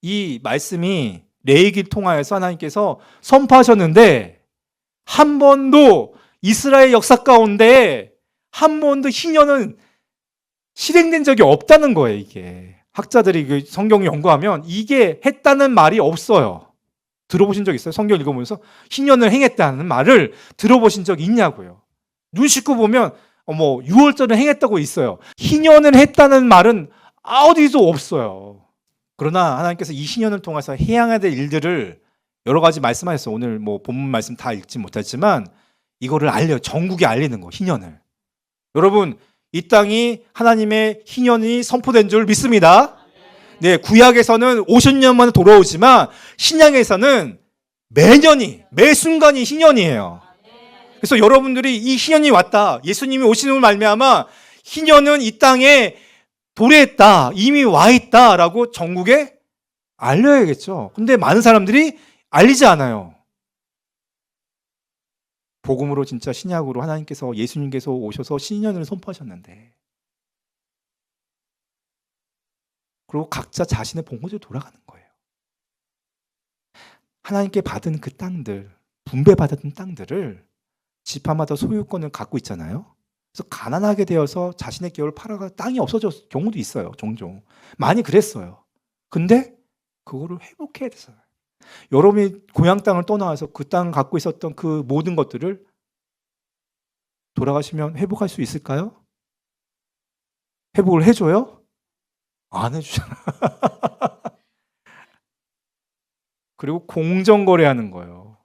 이 말씀이 레위기를 통하여서 하나님께서 선포하셨는데 한 번도 이스라엘 역사 가운데 한 번도 희년은 실행된 적이 없다는 거예요, 이게. 학자들이 그 성경 연구하면 이게 했다는 말이 없어요. 들어보신 적 있어요? 성경 읽어보면서 희년을 행했다는 말을 들어보신 적 있냐고요. 눈 씻고 보면 뭐 유월절을 행했다고 있어요. 희년을 했다는 말은 어디도 없어요. 그러나 하나님께서 이 희년을 통해서 해야 될 일들을 여러 가지 말씀하셨어요. 오늘 뭐 본문 말씀 다 읽지 못했지만 이거를 전국에 알리는 거, 희년을. 여러분, 이 땅이 하나님의 희년이 선포된 줄 믿습니다. 네, 구약에서는 50년 만에 돌아오지만 신약에서는 매 순간이 희년이에요. 그래서 여러분들이 이 희년이 왔다, 예수님이 오시는 말미암아 희년은 이 땅에 도래했다, 이미 와 있다라고 전국에 알려야겠죠. 근데 많은 사람들이 알리지 않아요. 복음으로 진짜 신약으로 하나님께서 예수님께서 오셔서 신년을 선포하셨는데, 그리고 각자 자신의 본고대로 돌아가는 거예요. 하나님께 받은 그 땅들, 분배받은 땅들을 지파마다 소유권을 갖고 있잖아요. 그래서 가난하게 되어서 자신의 기업을 팔아가 땅이 없어졌을 경우도 있어요. 종종 많이 그랬어요. 근데 그거를 회복해야 됐어요. 여러분이 고향 땅을 떠나와서 그 땅을 갖고 있었던 그 모든 것들을 돌아가시면 회복할 수 있을까요? 회복을 해줘요? 안 해주잖아. 그리고 공정거래하는 거예요.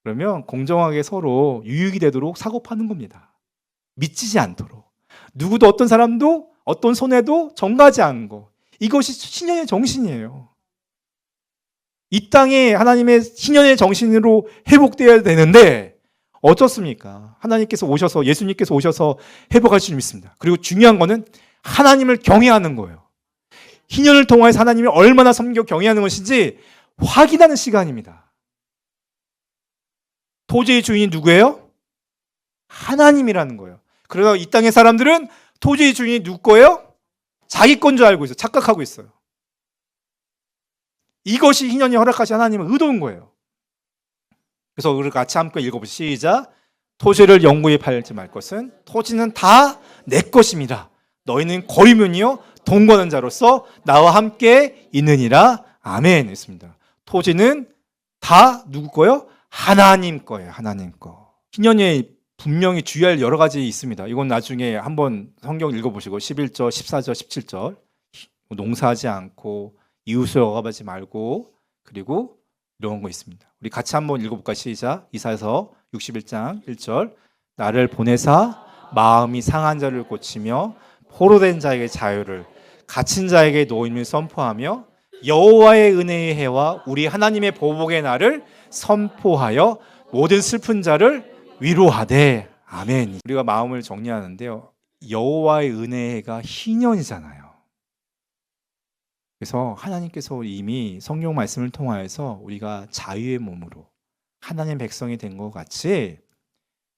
그러면 공정하게 서로 유익이 되도록 사고 파는 겁니다. 미치지 않도록. 누구도 어떤 사람도 어떤 손해도 전가하지 않은 거. 이것이 신년의 정신이에요. 이 땅이 하나님의 신년의 정신으로 회복되어야 되는데 어떻습니까? 하나님께서 오셔서, 예수님께서 오셔서 회복할 줄 믿습니다. 그리고 중요한 거는 하나님을 경외하는 거예요. 희년을 통해서 하나님이 얼마나 섬겨 경외하는 것인지 확인하는 시간입니다. 토지의 주인이 누구예요? 하나님이라는 거예요. 그러나 이 땅의 사람들은 토지의 주인이 누구 거예요? 자기 건 줄 알고 있어요. 착각하고 있어요. 이것이 희년이 허락하신 하나님의 의도인 거예요. 그래서 우리 같이 함께 읽어보시죠. 시작. 토지를 영구히 팔지 말 것은 토지는 다 내 것입니다. 너희는 거리면이요 돈 거는 자로서 나와 함께 있느니라. 아멘. 했습니다. 토지는 다 누구 거요? 하나님 거예요. 하나님 거. 희년이 분명히 주의할 여러 가지 있습니다. 이건 나중에 한번 성경 읽어보시고 11절, 14절, 17절 농사하지 않고 이웃을 억압하지 말고, 그리고 이런 거 있습니다. 우리 같이 한번 읽어볼까요? 시작. 이사야서 61장 1절. 나를 보내사 마음이 상한 자를 고치며 포로된 자에게 자유를, 갇힌 자에게 노임을 선포하며 여호와의 은혜의 해와 우리 하나님의 보복의 날을 선포하여 모든 슬픈 자를 위로하되. 아멘. 우리가 마음을 정리하는데요, 여호와의 은혜의 해가 희년이잖아요. 그래서 하나님께서 이미 성경 말씀을 통하여서 우리가 자유의 몸으로 하나님의 백성이 된 것 같이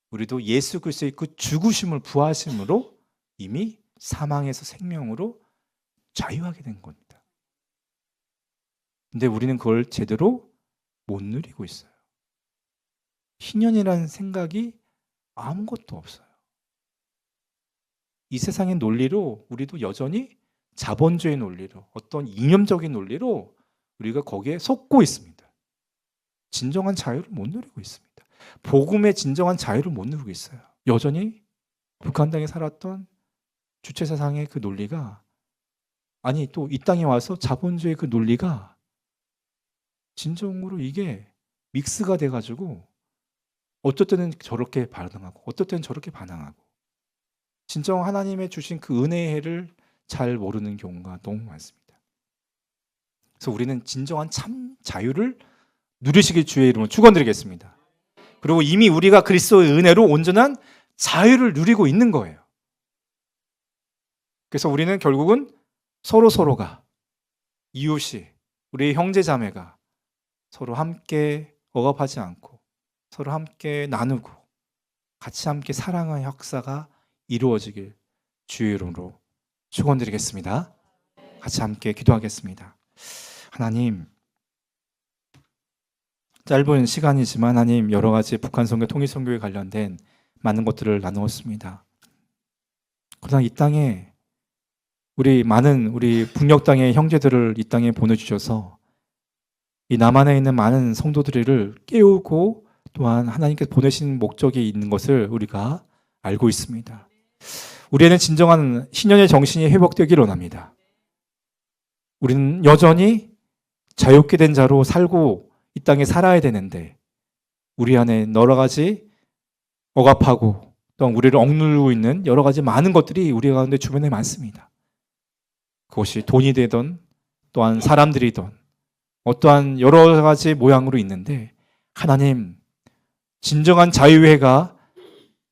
우리도 예수 그리스도의 그 죽으심을 부하심으로 이미 사망에서 생명으로 자유하게 된 겁니다. 근데 우리는 그걸 제대로 못 누리고 있어요. 희년이라는 생각이 아무것도 없어요. 이 세상의 논리로 우리도 여전히 자본주의 논리로, 어떤 이념적인 논리로 우리가 거기에 속고 있습니다. 진정한 자유를 못 누리고 있습니다. 복음의 진정한 자유를 못 누리고 있어요. 여전히 북한 땅에 살았던 주체사상의 그 논리가, 아니 또 이 땅에 와서 자본주의 그 논리가 진정으로 이게 믹스가 돼가지고 어떨 때는 저렇게 반응하고 어떨 때는 저렇게 반항하고, 진정 하나님의 주신 그 은혜의 해를 잘 모르는 경우가 너무 많습니다. 그래서 우리는 진정한 참 자유를 누리시길 주의 이름으로 축원드리겠습니다. 그리고 이미 우리가 그리스도의 은혜로 온전한 자유를 누리고 있는 거예요. 그래서 우리는 결국은 서로가, 이웃이, 우리 형제 자매가 서로 함께 억압하지 않고 서로 함께 나누고 같이 함께 사랑의 역사가 이루어지길 주의 이름으로 축원드리겠습니다. 같이 함께 기도하겠습니다. 하나님, 짧은 시간이지만 하나님 여러 가지 북한 선교, 통일 선교에 관련된 많은 것들을 나누었습니다. 그러나 이 땅에 우리 북녘 땅의 형제들을 이 땅에 보내주셔서 이 남한에 있는 많은 성도들을 깨우고 또한 하나님께서 보내신 목적이 있는 것을 우리가 알고 있습니다. 우리에는 진정한 신년의 정신이 회복되기를 원합니다. 우리는 여전히 자유케 된 자로 살고 이 땅에 살아야 되는데 우리 안에 여러 가지 억압하고 또한 우리를 억누르고 있는 여러 가지 많은 것들이 우리 가운데 주변에 많습니다. 그것이 돈이 되던 또한 사람들이던 어떠한 여러 가지 모양으로 있는데 하나님 진정한 자유회가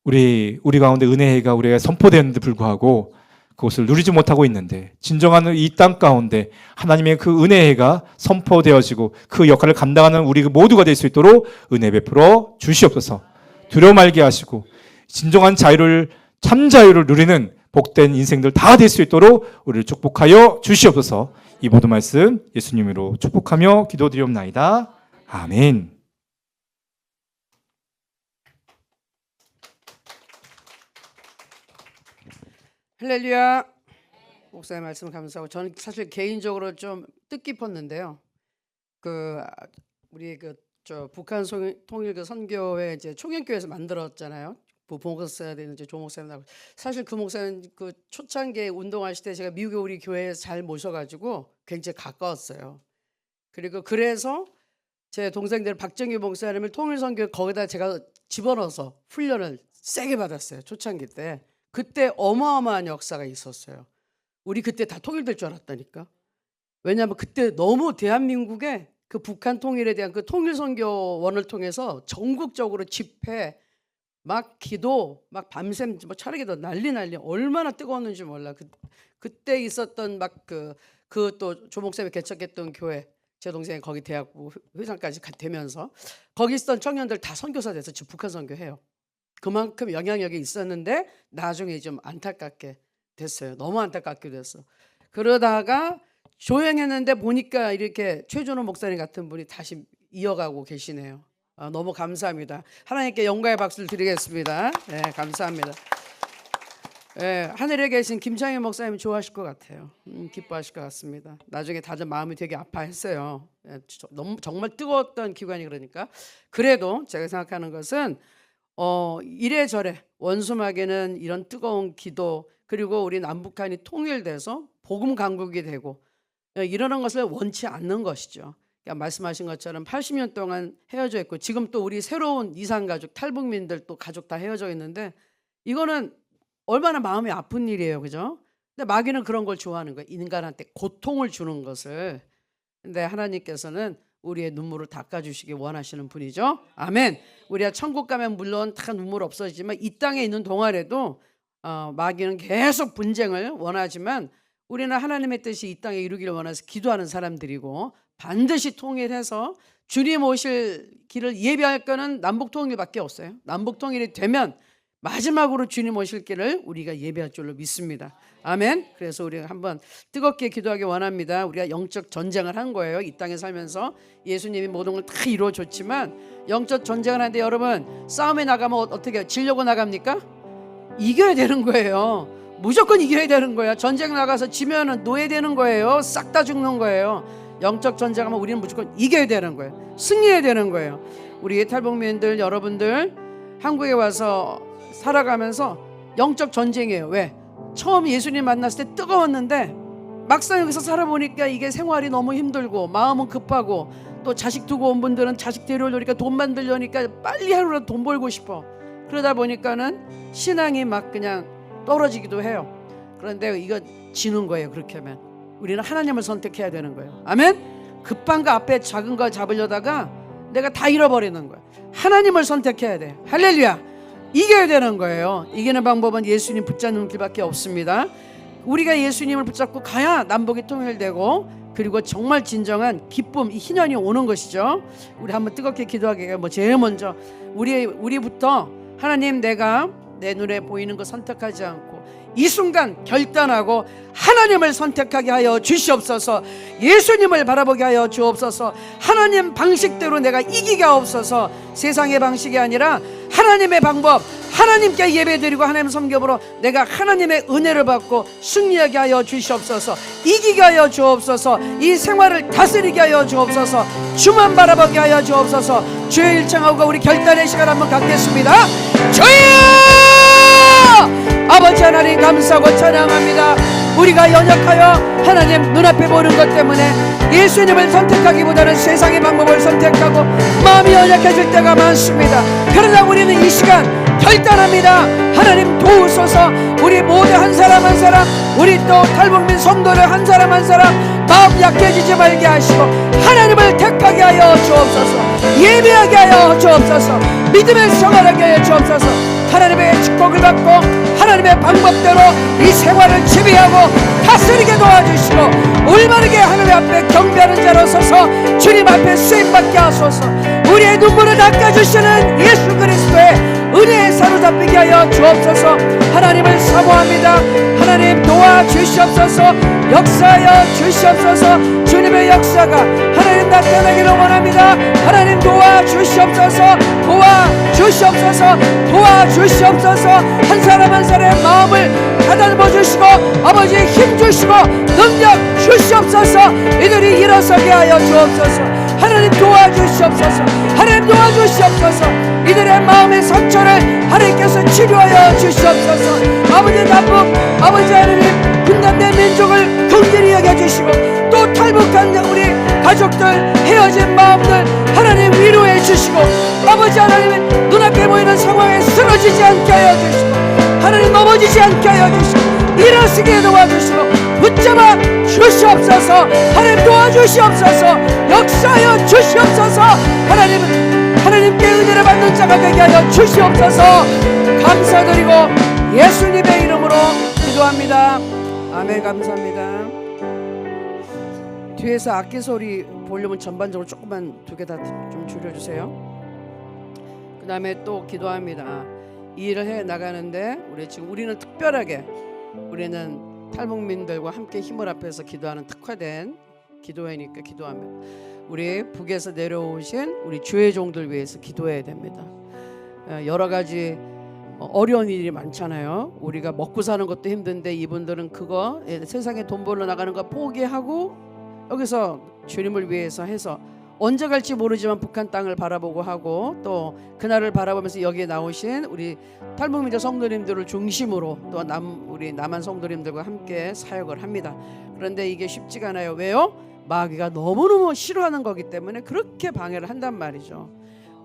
우리 가운데 은혜회가 우리가 선포되는데 불구하고 그것을 누리지 못하고 있는데 진정한 이 땅 가운데 하나님의 그 은혜회가 선포되어지고 그 역할을 감당하는 우리 모두가 될 수 있도록 은혜 베풀어 주시옵소서. 두려워 말게 하시고 진정한 자유를 참 자유를 누리는 복된 인생들 다 될 수 있도록 우리를 축복하여 주시옵소서. 이 모든 말씀 예수님으로 축복하며 기도드리옵나이다. 아멘. 할렐루야. 목사님 말씀 감사하고 저는 사실 개인적으로 좀 뜻깊었는데요. 우리 북한 통일 선교회 이제 총연교회에서 만들었잖아요. 목사야 되는 조 목사님 나고 사실 그 목사님 그 초창기에 운동하실 때 제가 미국에 우리 교회에 잘 모셔가지고 굉장히 가까웠어요. 그리고 그래서 제 동생들 박정규 목사님을 통일 선교 거기다 제가 집어넣어서 훈련을 세게 받았어요. 초창기 때. 그때 어마어마한 역사가 있었어요. 우리 그때 다 통일될 줄 알았다니까. 왜냐하면 그때 너무 대한민국에 그 북한 통일에 대한 그 통일선교원을 통해서 전국적으로 집회, 막 기도, 막 밤샘 뭐 차례기도 난리 얼마나 뜨거웠는지 몰라. 그때 있었던 막 그 또 조목사님이 개척했던 교회, 제 동생이 거기 대학부 회장까지 되면서 거기 있었던 청년들 다 선교사 돼서 지금 북한 선교해요. 그만큼 영향력이 있었는데 나중에 좀 안타깝게 됐어요. 너무 안타깝게 됐어. 그러다가 조용했는데 보니까 이렇게 최준호 목사님 같은 분이 다시 이어가고 계시네요. 너무 감사합니다. 하나님께 영광의 박수를 드리겠습니다. 네, 감사합니다. 네, 하늘에 계신 김창현 목사님 좋아하실 것 같아요. 기뻐하실 것 같습니다. 나중에 다들 마음이 되게 아파했어요. 네, 너무 정말 뜨거웠던 기간이 그러니까. 그래도 제가 생각하는 것은 이래저래 원수막에는 이런 뜨거운 기도 그리고 우리 남북한이 통일돼서 복음 강국이 되고 이러는 것을 원치 않는 것이죠. 그러니까 말씀하신 것처럼 80년 동안 헤어져 있고 지금 또 우리 새로운 이산가족 탈북민들 또 가족 다 헤어져 있는데 이거는 얼마나 마음이 아픈 일이에요. 그죠? 근데 마귀는 그런 걸 좋아하는 거예요. 인간한테 고통을 주는 것을. 근데 하나님께서는 우리의 눈물을 닦아주시기 원하시는 분이죠. 아멘. 우리가 천국 가면 물론 다 눈물 없어지지만 이 땅에 있는 동안에도 마귀는 계속 분쟁을 원하지만 우리는 하나님의 뜻이 이 땅에 이루기를 원해서 기도하는 사람들이고 반드시 통일해서 주님 오실 길을 예비할 거는 남북통일밖에 없어요. 남북통일이 되면 마지막으로 주님 오실 길을 우리가 예배할 줄로 믿습니다. 아멘. 그래서 우리가 한번 뜨겁게 기도하기 원합니다. 우리가 영적 전쟁을 한 거예요. 이 땅에 살면서 예수님이 모든 걸 다 이루어줬지만 영적 전쟁을 하는데 여러분 싸움에 나가면 어떻게 지려고 나갑니까? 이겨야 되는 거예요. 무조건 이겨야 되는 거야. 전쟁 나가서 지면은 노예되는 거예요. 싹 다 죽는 거예요. 영적 전쟁하면 우리는 무조건 이겨야 되는 거예요. 승리해야 되는 거예요. 우리 탈북민들 여러분들 한국에 와서 살아가면서 영적 전쟁이에요. 왜? 처음 예수님 만났을 때 뜨거웠는데 막상 여기서 살아보니까 이게 생활이 너무 힘들고 마음은 급하고 또 자식 두고 온 분들은 자식 데려오려니까 돈 만들려니까 빨리 하루라도 돈 벌고 싶어. 그러다 보니까는 신앙이 막 그냥 떨어지기도 해요. 그런데 이거 지는 거예요. 그렇게 하면 우리는 하나님을 선택해야 되는 거예요. 아멘. 급한 거 앞에 작은 거 잡으려다가 내가 다 잃어버리는 거예요. 하나님을 선택해야 돼. 할렐루야. 이겨야 되는 거예요. 이기는 방법은 예수님 붙잡는 길밖에 없습니다. 우리가 예수님을 붙잡고 가야 남북이 통일되고 그리고 정말 진정한 기쁨, 희년이 오는 것이죠. 우리 한번 뜨겁게 기도하게. 제일 먼저 우리부터 하나님 내가 내 눈에 보이는 거 선택하지 않고 이 순간 결단하고 하나님을 선택하게 하여 주시옵소서. 예수님을 바라보게 하여 주옵소서. 하나님 방식대로 내가 이기게 하옵소서. 세상의 방식이 아니라 하나님의 방법, 하나님께 예배드리고 하나님 섬김으로 내가 하나님의 은혜를 받고 승리하게 하여 주시옵소서. 이기게 하여 주옵소서. 이 생활을 다스리게 하여 주옵소서. 주만 바라보게 하여 주옵소서. 주의 일창하고 우리 결단의 시간 한번 갖겠습니다. 주여! 아버지 하나님 감사하고 찬양합니다. 우리가 연약하여 하나님 눈앞에 보는 것 때문에 예수님을 선택하기보다는 세상의 방법을 선택하고 마음이 연약해질 때가 많습니다. 그러나 우리는 이 시간 결단합니다. 하나님 도우소서. 우리 모두 한 사람 한 사람, 우리 또 탈북민 성도들 한 사람 한 사람 마음 약해지지 말게 하시고 하나님을 택하게 하여 주옵소서. 예배하게 하여 주옵소서. 믿음의 생활하게 하여 주옵소서. 하나님의 축복을 받고 하나님의 방법대로 이 생활을 지배하고 다스리게 도와주시고 올바르게 하나님 앞에 경배하는 자로 서서 주님 앞에 쓰임받게 하소서. 우리의 눈물을 닦아주시는 예수 그리스도의 은혜에 사로잡히게 하여 주옵소서. 하나님을 사모합니다. 하나님 도와주시옵소서. 역사하여 주시옵소서. 주님의 역사가 하나님 나타나기를 원합니다. 하나님 도와주시옵소서. 도와주시옵소서. 도와주시옵소서. 한 사람 한 사람의 마음을 가다듬어 주시고 아버지의 힘 주시고 능력 주시옵소서. 이들이 일어서게 하여 주옵소서. 하나님 도와주시옵소서. 하나님 도와주시옵소서. 이들의 마음의 상처를 하나님께서 치료하여 주시옵소서. 아버지 남북 아버지 하나님 분단된 민족을 긍휼히 여겨주시고 또 탈북한 우리 가족들 헤어진 마음들 하나님 위로해 주시고 아버지 하나님 눈앞에 보이는 상황에 쓰러지지 않게 하여 주시고 하나님 넘어지지 않게 하여 주시고 일어서게 도와주시고 붙잡아 주시옵소서. 하나님 도와주시옵소서. 역사하여 주시옵소서. 하나님께 은혜를 받는 자가 되게 하여 주시옵소서. 감사드리고 예수님의 이름으로 기도합니다. 아멘. 감사합니다. 뒤에서 악기 소리 볼륨은 전반적으로 조금만 두 개 다 좀 줄여주세요. 그 다음에 또 기도합니다. 이 일을 해 나가는데 우리는 특별하게 우리는 탈북민들과 함께 힘을 합해서 기도하는 특화된 기도회니까 기도합니다. 우리 북에서 내려오신 우리 주의 종들 위해서 기도해야 됩니다. 여러 가지 어려운 일이 많잖아요. 우리가 먹고 사는 것도 힘든데 이분들은 그거 세상에 돈 벌러 나가는 거 포기하고 여기서 주님을 위해서 해서 언제 갈지 모르지만 북한 땅을 바라보고 하고 또 그날을 바라보면서 여기에 나오신 우리 탈북민족 성도님들을 중심으로 또 우리 남한 성도님들과 함께 사역을 합니다. 그런데 이게 쉽지가 않아요. 왜요? 마귀가 너무너무 싫어하는 거기 때문에 그렇게 방해를 한단 말이죠.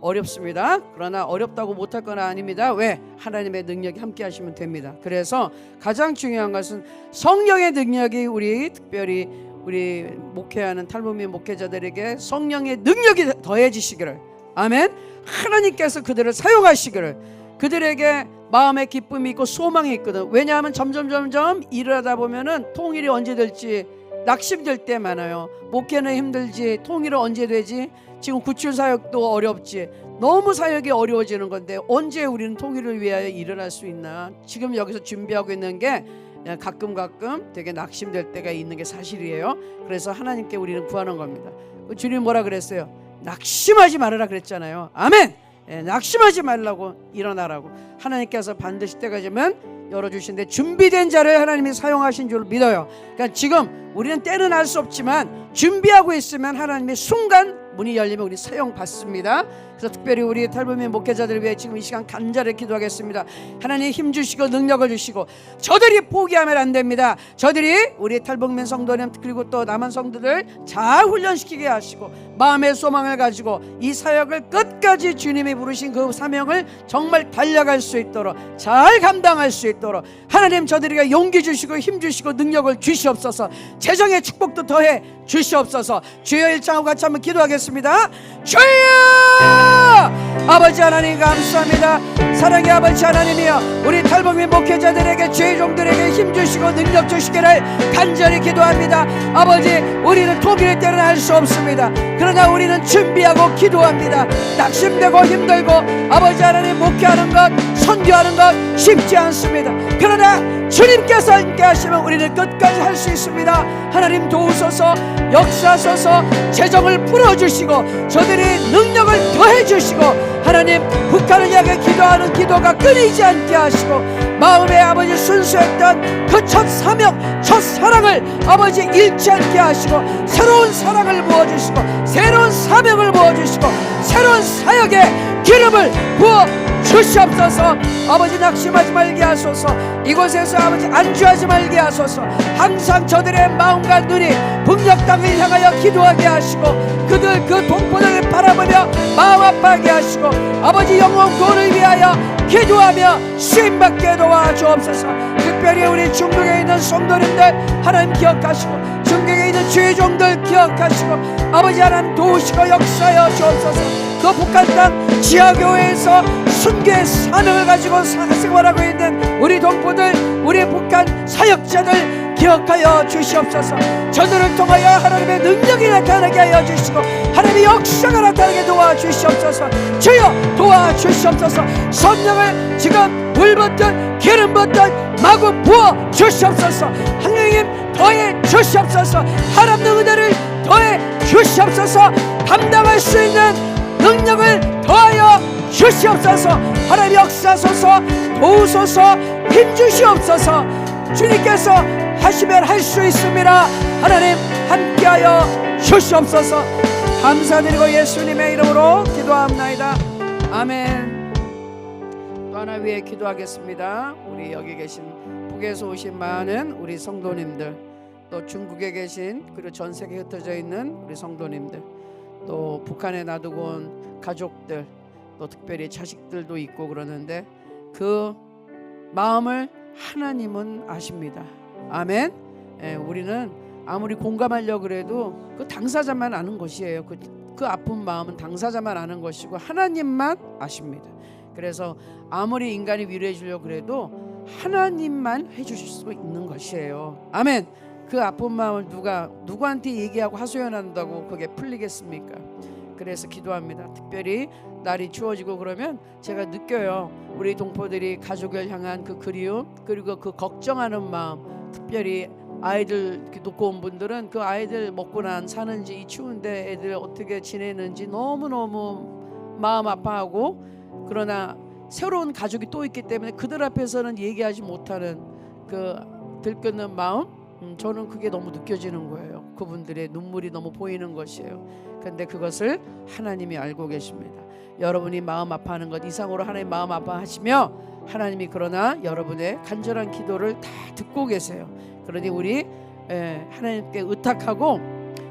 어렵습니다. 그러나 어렵다고 못할 건 아닙니다. 왜? 하나님의 능력이 함께 하시면 됩니다. 그래서 가장 중요한 것은 성령의 능력이 특별히 우리 목회하는 탈북민 목회자들에게 성령의 능력이 더해지시기를, 아멘. 하나님께서 그들을 사용하시기를, 그들에게 마음의 기쁨이 있고 소망이 있거든. 왜냐하면 점점 일을 하다 보면은 통일이 언제 될지 낙심될 때 많아요. 목회는 힘들지 통일은 언제 되지? 지금 구출 사역도 어렵지. 너무 사역이 어려워지는 건데 언제 우리는 통일을 위하여 일을 할 수 있나? 지금 여기서 준비하고 있는 게 가끔 되게 낙심될 때가 있는 게 사실이에요. 그래서 하나님께 우리는 구하는 겁니다. 주님 뭐라 그랬어요? 낙심하지 말아라 그랬잖아요. 아멘. 낙심하지 말라고, 일어나라고. 하나님께서 반드시 때가 되면 열어주신데 준비된 자를 하나님이 사용하신 줄 믿어요. 그러니까 지금 우리는 때는 알 수 없지만 준비하고 있으면 하나님이 순간 문이 열리면 우리 사용받습니다. 그래서 특별히 우리 탈북민 목회자들을 위해 지금 이 시간 간절히 기도하겠습니다. 하나님 힘 주시고 능력을 주시고 저들이 포기하면 안 됩니다. 저들이 우리 탈북민 성도님 그리고 또 남한 성도들 잘 훈련시키게 하시고 마음의 소망을 가지고 이 사역을 끝까지 주님이 부르신 그 사명을 정말 달려갈 수 있도록 잘 감당할 수 있도록 하나님 저들에게 용기 주시고 힘 주시고 능력을 주시옵소서. 재정의 축복도 더해 주시옵소서. 주여 일창하고 같이 한번 기도하겠습니다. 주여! 아버지 하나님 감사합니다. 사랑의 아버지 하나님이여, 우리 탈북민 목회자들에게 주의 종들에게 힘 주시고 능력 주시기를 간절히 기도합니다. 아버지, 우리는 통일의 때는 알 수 없습니다. 그러나 우리는 준비하고 기도합니다. 낙심되고 힘들고 아버지 하나님 목회하는 것 선교하는 것 쉽지 않습니다. 그러나 주님께서 함께 하시면 우리는 끝까지 할 수 있습니다. 하나님 도우소서. 역사하소서. 재정을 풀어주시고 저들이 능력을 더해주시고 하나님 북한을 향해 기도하는 기도가 끊이지 않게 하시고 마음에 아버지 순수했던 그 첫 사명 첫 사랑을 아버지 잃지 않게 하시고 새로운 사랑을 부어주시고 새로운 사명을 부어주시고 새로운 사역의 기름을 부어 주시옵소서. 아버지 낙심하지 말게 하소서. 이곳에서 아버지 안주하지 말게 하소서. 항상 저들의 마음과 눈이 북녘 땅을 향하여 기도하게 하시고 그들 그 동포들을 바라보며 마음 아파하게 하시고 아버지 영혼 구원을 위하여 기도하며 쓰임받게 도와주옵소서. 특별히 우리 중국에 있는 성도님들 하나님 기억하시고 중국에 있는 주의 종들 기억하시고 아버지 하나님 도우시고 역사하여 주옵소서. 그 북한 땅 지하교회에서 순교의 사명을 가지고 생활하고 있는 우리 동포들 우리 북한 사역자들 기억하여 주시옵소서. 저들을 통하여 하나님의 능력이 나타나게 하여 주시고 하나님의 역사가 나타나게 도와주시옵소서. 주여 도와주시옵소서. 성령을 지금 물 붓듯 기름 붓듯 마구 부어 주시옵소서. 하나님 더해 주시옵소서. 하나님의 은혜를 더해 주시옵소서. 감당할 수 있는 능력을 더하여 주시옵소서. 하나님 역사소서 도우소서 힘주시옵소서. 주님께서 하시면 할 수 있습니다. 하나님 함께하여 주시옵소서. 감사드리고 예수님의 이름으로 기도합나이다. 아멘. 또 하나 위해 기도하겠습니다. 우리 여기 계신 북에서 오신 많은 우리 성도님들 또 중국에 계신 그리고 전 세계에 흩어져 있는 우리 성도님들 또 북한에 놔두고 온 가족들 또 특별히 자식들도 있고 그러는데 그 마음을 하나님은 아십니다. 아멘. 우리는 아무리 공감하려고 그래도 그 당사자만 아는 것이에요. 그 아픈 마음은 당사자만 아는 것이고 하나님만 아십니다. 그래서 아무리 인간이 위로해 주려고 그래도 하나님만 해주실 수 있는 것이에요. 아멘. 그 아픈 마음을 누구한테 얘기하고 하소연한다고 그게 풀리겠습니까? 그래서 기도합니다. 특별히 날이 추워지고 그러면 제가 느껴요. 우리 동포들이 가족을 향한 그 그리움 그리고 그 걱정하는 마음, 특별히 아이들 놓고 온 분들은 그 아이들 먹고 사는지 이 추운데 애들 어떻게 지내는지 너무너무 마음 아파하고 그러나 새로운 가족이 또 있기 때문에 그들 앞에서는 얘기하지 못하는 그 들끓는 마음, 저는 그게 너무 느껴지는 거예요. 그분들의 눈물이 너무 보이는 것이에요. 그런데 그것을 하나님이 알고 계십니다. 여러분이 마음 아파하는 것 이상으로 하나님 마음 아파하시며 하나님이 그러나 여러분의 간절한 기도를 다 듣고 계세요. 그러니 우리 하나님께 의탁하고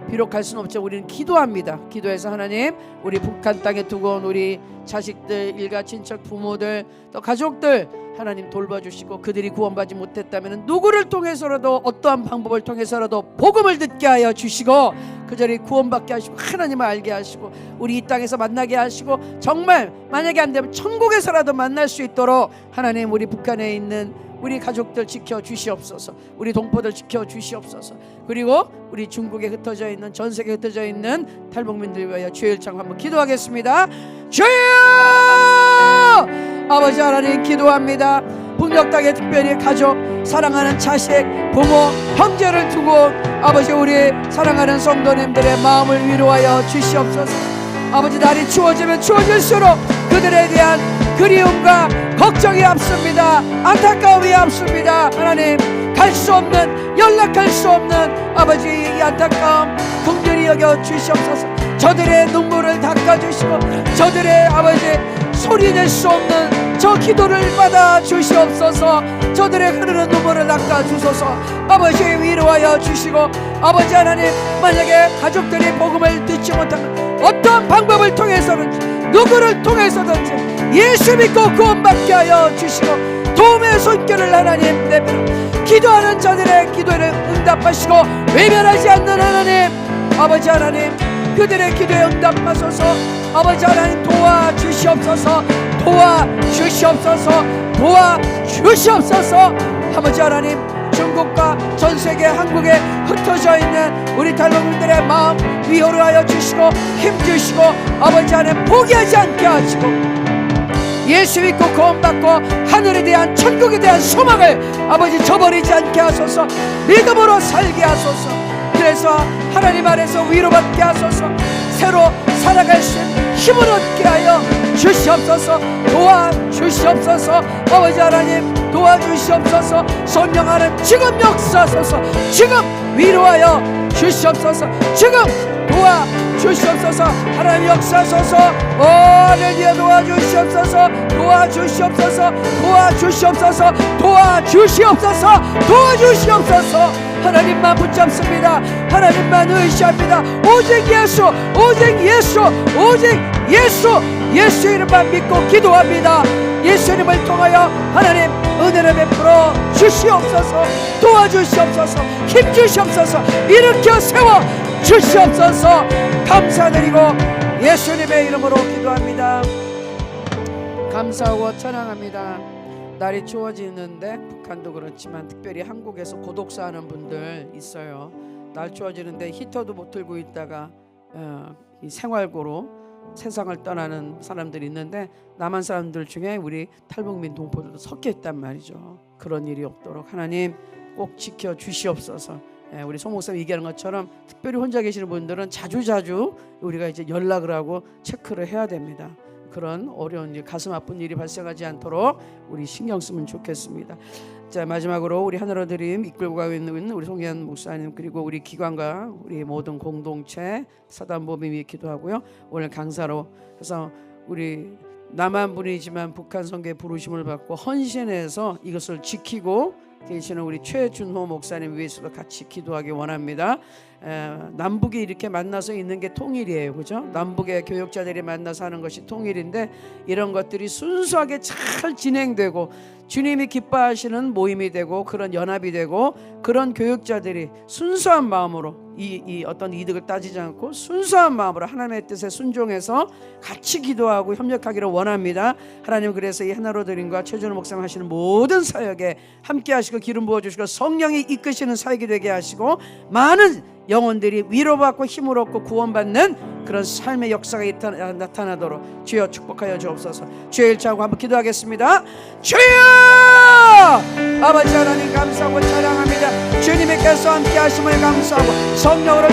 비록 갈 수는 없지만 우리는 기도합니다. 기도해서 하나님 우리 북한 땅에 두고 온 우리 자식들, 일가 친척, 부모들 또 가족들 하나님 돌봐주시고 그들이 구원받지 못했다면 누구를 통해서라도 어떠한 방법을 통해서라도 복음을 듣게 하여 주시고 그들이 구원받게 하시고 하나님을 알게 하시고 우리 이 땅에서 만나게 하시고 정말 만약에 안 되면 천국에서라도 만날 수 있도록 하나님 우리 북한에 있는 우리 가족들 지켜주시옵소서. 우리 동포들 지켜주시옵소서. 그리고 우리 중국에 흩어져 있는 전 세계에 흩어져 있는 탈북민들 위하여 주의 일창 한번 기도하겠습니다. 주여! 아버지 하나님 기도합니다. 북녘 땅에 특별히 가족, 사랑하는 자식, 부모, 형제를 두고 아버지 우리 사랑하는 성도님들의 마음을 위로하여 주시옵소서. 아버지 날이 추워지면 추워질수록 그들에 대한 그리움과 걱정이 앞섭니다. 안타까움이 앞섭니다. 하나님 갈 수 없는 연락할 수 없는 아버지 이 안타까움 긍휼히 여겨 주시옵소서. 저들의 눈물을 닦아주시고 저들의 아버지 소리낼 수 없는 저 기도를 받아 주시옵소서. 저들의 흐르는 눈물을 닦아주소서. 아버지 위로하여 주시고 아버지 하나님 만약에 가족들이 복음을 듣지 못하면 어떤 방법을 통해서든지 누구를 통해서든지 예수 믿고 구원받게 하여 주시고 도움의 손길을 하나님 내밀어 기도하는 자들의 기도를 응답하시고 외면하지 않는 하나님 아버지 하나님 그들의 기도에 응답하소서. 아버지 하나님 도와주시옵소서. 도와주시옵소서. 도와주시옵소서. 아버지 하나님 중국과 전세계 한국에 흩어져 있는 우리 탈북민들의 마음 위로를 하여 주시고 힘주시고 아버지 하나님 포기하지 않게 하시고 예수 믿고 구원받고 하늘에 대한 천국에 대한 소망을 아버지 저버리지 않게 하소서. 믿음으로 살게 하소서. 그래서 하나님 안에서 위로받게 하소서. 새로 살아갈 수 있는 힘을 얻게 하여 주시옵소서. 도와주시옵소서. 아버지 하나님 도와주시옵소서. 성령 하나님 지금 역사하소서. 지금 위로하여 주시옵소서. 지금 도와주시옵소서. 하나님 역사하소서. 할렐루야. 도와주시옵소서. 도와주시옵소서. 도와주시옵소서. 도와주시옵소서. 도와주시옵소서. 하나님만 붙잡습니다. 하나님만 의시합니다. 오직 예수, 오직 예수, 오직 예수, 예수 이름만 믿고 기도합니다. 예수 이름을 통하여 하나님 은혜를 베풀어 주시옵소서. 도와주시옵소서. 힘 주시옵소서. 일으켜 세워 주시옵소서. 감사드리고 예수님의 이름으로 기도합니다. 감사하고 찬양합니다. 날이 추워지는데 북한도 그렇지만 특별히 한국에서 고독사 하는 분들 있어요. 날 추워지는데 히터도 못 틀고 있다가 이 생활고로 세상을 떠나는 사람들이 있는데 남한 사람들 중에 우리 탈북민 동포들도 섞여 있단 말이죠. 그런 일이 없도록 하나님 꼭 지켜 주시옵소서. 우리 송 목사님 얘기하는 것처럼 특별히 혼자 계시는 분들은 자주자주 우리가 이제 연락을 하고 체크를 해야 됩니다. 그런 어려운 일, 가슴 아픈 일이 발생하지 않도록 우리 신경 쓰면 좋겠습니다. 자, 마지막으로 우리 하늘로 드림 이끌고 가고 있는 우리 송희한 목사님 그리고 우리 기관과 우리 모든 공동체 사단법인 위해 기도하고요. 오늘 강사로 해서 우리 남한 분이지만 북한 선교에 부르심을 받고 헌신해서 이것을 지키고 계시는 우리 최준호 목사님 위해서도 같이 기도하기 원합니다. 남북이 이렇게 만나서 있는 게 통일이에요, 그죠? 남북의 교역자들이 만나서 하는 것이 통일인데 이런 것들이 순수하게 잘 진행되고 주님이 기뻐하시는 모임이 되고 그런 연합이 되고 그런 교역자들이 순수한 마음으로 이 어떤 이득을 따지지 않고 순수한 마음으로 하나님의 뜻에 순종해서 같이 기도하고 협력하기를 원합니다. 하나님 그래서 이 하나로 드림과 최준호 목사님 하시는 모든 사역에 함께 하시고 기름 부어주시고 성령이 이끄시는 사역이 되게 하시고 많은 영혼들이 위로받고 힘을 얻고 구원받는 그런 삶의 역사가 나타나도록 주여 축복하여 주옵소서. 주의 일차하고 한번 기도하겠습니다. 주여 아버지 하나님 감사하고 찬양합니다. 주님께서 함께 하심을 감사하고 성령으로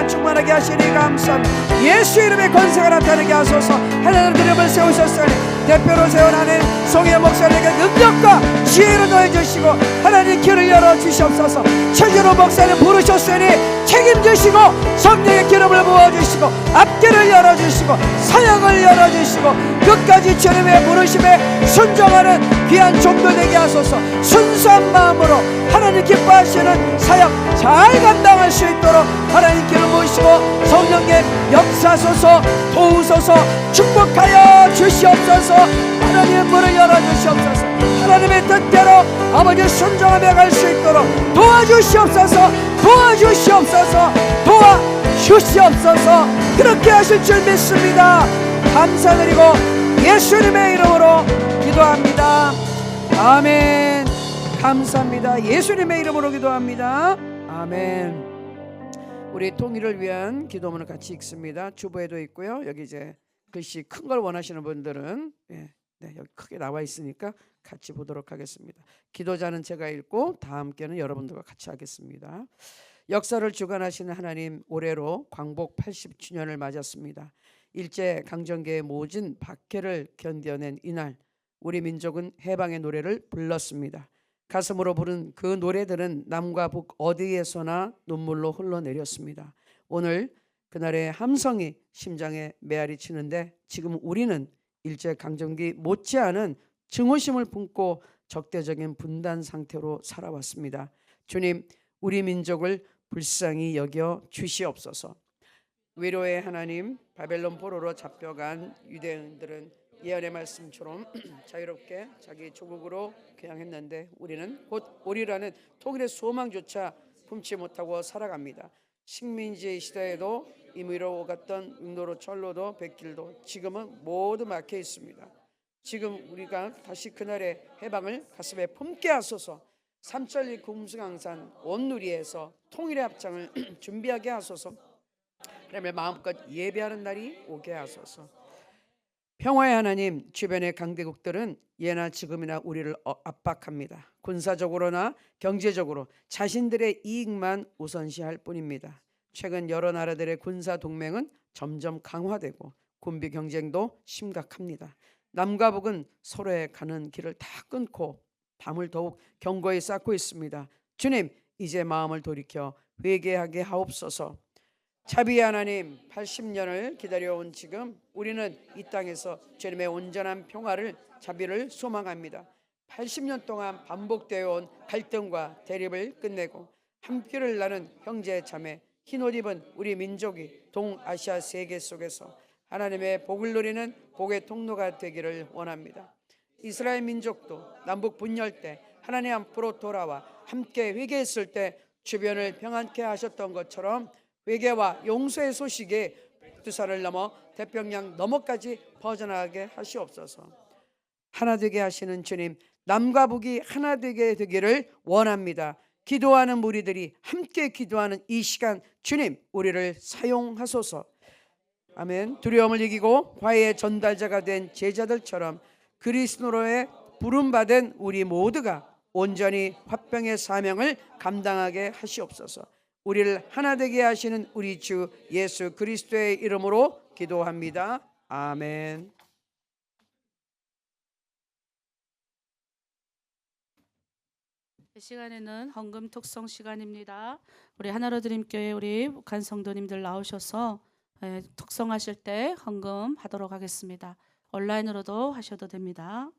충만하게 하시니 감사합니다. 예수 이름의 권세가 나타나게 하소서. 하나님의 드림을 세우셨으니 대표로 세운 하나님 송혜 목사님에게 능력과 지혜를 더해주시고 하나님 길을 열어주시옵소서. 최준호 목사님 부르셨으니 책임지시고 성령의 기름을 부어주시고 앞길을 열어주시고 사역을 열어주시고 끝까지 주님의 부르심에 순종하는 귀한 종도 되게 하소서. 순수한 마음으로 하나님 기뻐하시는 사역 잘 감당할 수 있도록 하나님 기름 부으시고 성령님 역사소서 도우소서 축복하여 주시옵소서. 하나님의 문을 열어주시옵소서. 하나님의 뜻대로 아버지 순종하며 갈 수 있도록 도와주시옵소서. 도와주시옵소서. 도와주시옵소서. 그렇게 하실 줄 믿습니다. 감사드리고 예수님의 이름으로 기도합니다. 아멘. 감사합니다. 예수님의 이름으로 기도합니다. 아멘. 우리 통일을 위한 기도문을 같이 읽습니다. 주보에도 있고요. 여기 이제 글씨 큰 걸 원하시는 분들은 여기 크게 나와 있으니까 같이 보도록 하겠습니다. 기도자는 제가 읽고 다 함께는 여러분들과 같이 하겠습니다. 역사를 주관하시는 하나님, 올해로 광복 80주년을 맞았습니다. 일제 강점기의 모진 박해를 견뎌낸 이날, 우리 민족은 해방의 노래를 불렀습니다. 가슴으로 부른 그 노래들은 남과 북 어디에서나 눈물로 흘러내렸습니다. 오늘 그날의 함성이 심장에 메아리 치는데 지금 우리는 일제 강점기 못지않은 증오심을 품고 적대적인 분단 상태로 살아왔습니다. 주님, 우리 민족을 불쌍히 여겨 주시옵소서. 위로의 하나님, 바벨론 포로로 잡혀간 유대인들은 예언의 말씀처럼 자유롭게 자기 조국으로 귀향했는데 우리는 곧 오리라는 통일의 소망조차 품지 못하고 살아갑니다. 식민지 시대에도 임의로 오갔던 육로로 철로도 백길도 지금은 모두 막혀 있습니다. 지금 우리가 다시 그날의 해방을 가슴에 품게 하소서. 삼천리 금수강산 온누리에서 통일의 합창을 준비하게 하소서. 그러면 마음껏 예배하는 날이 오게 하소서. 평화의 하나님, 주변의 강대국들은 예나 지금이나 우리를 압박합니다. 군사적으로나 경제적으로 자신들의 이익만 우선시할 뿐입니다. 최근 여러 나라들의 군사 동맹은 점점 강화되고 군비 경쟁도 심각합니다. 남과 북은 서로의 가는 길을 다 끊고 담을 더욱 견고히 쌓고 있습니다. 주님, 이제 마음을 돌이켜 회개하게 하옵소서. 자비의 하나님, 80년을 기다려온 지금 우리는 이 땅에서 주님의 온전한 평화를, 자비를 소망합니다. 80년 동안 반복되어 온 갈등과 대립을 끝내고 함께를 나눈 형제 자매, 흰옷 입은 우리 민족이 동아시아 세계 속에서 하나님의 복을 누리는 복의 통로가 되기를 원합니다. 이스라엘 민족도 남북 분열 때 하나님 앞으로 돌아와 함께 회개했을 때 주변을 평안케 하셨던 것처럼 회개와 용서의 소식이 두산을 넘어 태평양 너머까지 퍼져나가게 하시옵소서. 하나 되게 하시는 주님, 남과 북이 하나 되게 되기를 원합니다. 기도하는 무리들이 함께 기도하는 이 시간, 주님 우리를 사용하소서. 아멘. 두려움을 이기고 화해의 전달자가 된 제자들처럼 그리스도로의 부름받은 우리 모두가 온전히 화평의 사명을 감당하게 하시옵소서. 우리를 하나 되게 하시는 우리 주 예수 그리스도의 이름으로 기도합니다. 아멘. 이 시간에는 헌금 특송 시간입니다. 우리 하나로드림교회 우리 북한 성도님들 나오셔서 특송하실 때 헌금 하도록 하겠습니다. 온라인으로도 하셔도 됩니다.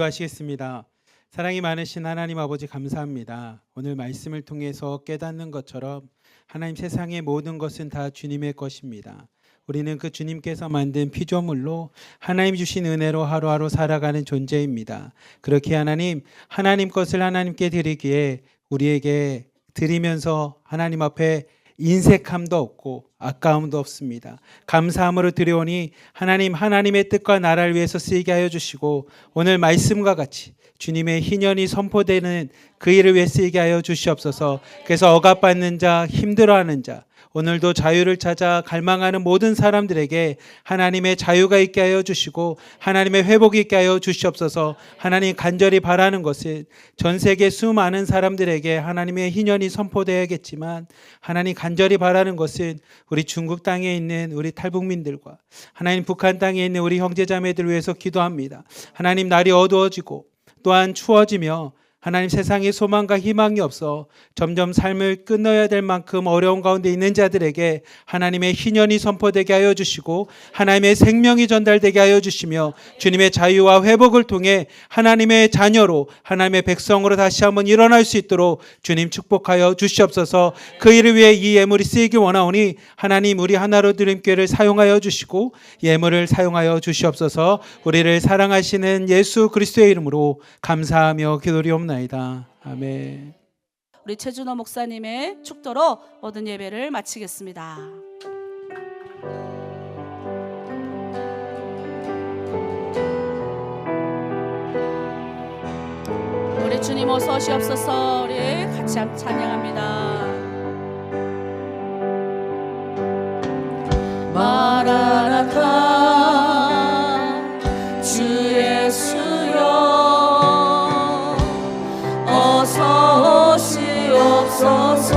기도하시겠습니다. 사랑이 많으신 하나님 아버지 감사합니다. 오늘 말씀을 통해서 깨닫는 것처럼 하나님 세상의 모든 것은 다 주님의 것입니다. 우리는 그 주님께서 만든 피조물로 하나님 주신 은혜로 하루하루 살아가는 존재입니다. 그렇게 하나님 것을 하나님께 드리기에 우리에게 드리면서 하나님 앞에 인색함도 없고 아까움도 없습니다. 감사함으로 드려오니 하나님의 뜻과 나라를 위해서 쓰이게 하여 주시고 오늘 말씀과 같이 주님의 희년이 선포되는 그 일을 위해 쓰이게 하여 주시옵소서. 그래서 억압받는 자, 힘들어하는 자, 오늘도 자유를 찾아 갈망하는 모든 사람들에게 하나님의 자유가 있게 하여 주시고 하나님의 회복이 있게 하여 주시옵소서. 하나님 간절히 바라는 것은 전 세계 수많은 사람들에게 하나님의 희년이 선포되어야겠지만 하나님 간절히 바라는 것은 우리 중국 땅에 있는 우리 탈북민들과 하나님 북한 땅에 있는 우리 형제자매들 위해서 기도합니다. 하나님 날이 어두워지고 또한 추워지며 하나님 세상에 소망과 희망이 없어 점점 삶을 끊어야 될 만큼 어려운 가운데 있는 자들에게 하나님의 희년이 선포되게 하여 주시고 하나님의 생명이 전달되게 하여 주시며 주님의 자유와 회복을 통해 하나님의 자녀로 하나님의 백성으로 다시 한번 일어날 수 있도록 주님 축복하여 주시옵소서. 그 일을 위해 이 예물이 쓰이기 원하오니 하나님 우리 하나로 드림교회를 사용하여 주시고 예물을 사용하여 주시옵소서. 우리를 사랑하시는 예수 그리스도의 이름으로 감사하며 기도리옵나이다. 아멘. 우리 최준호 목사님의 축도로 모든 예배를 마치겠습니다. 우리 주님 어서 오시옵소서. 우리 같이 한번 찬양합니다. 마라나타 주 예수여 어서 오시옵소서.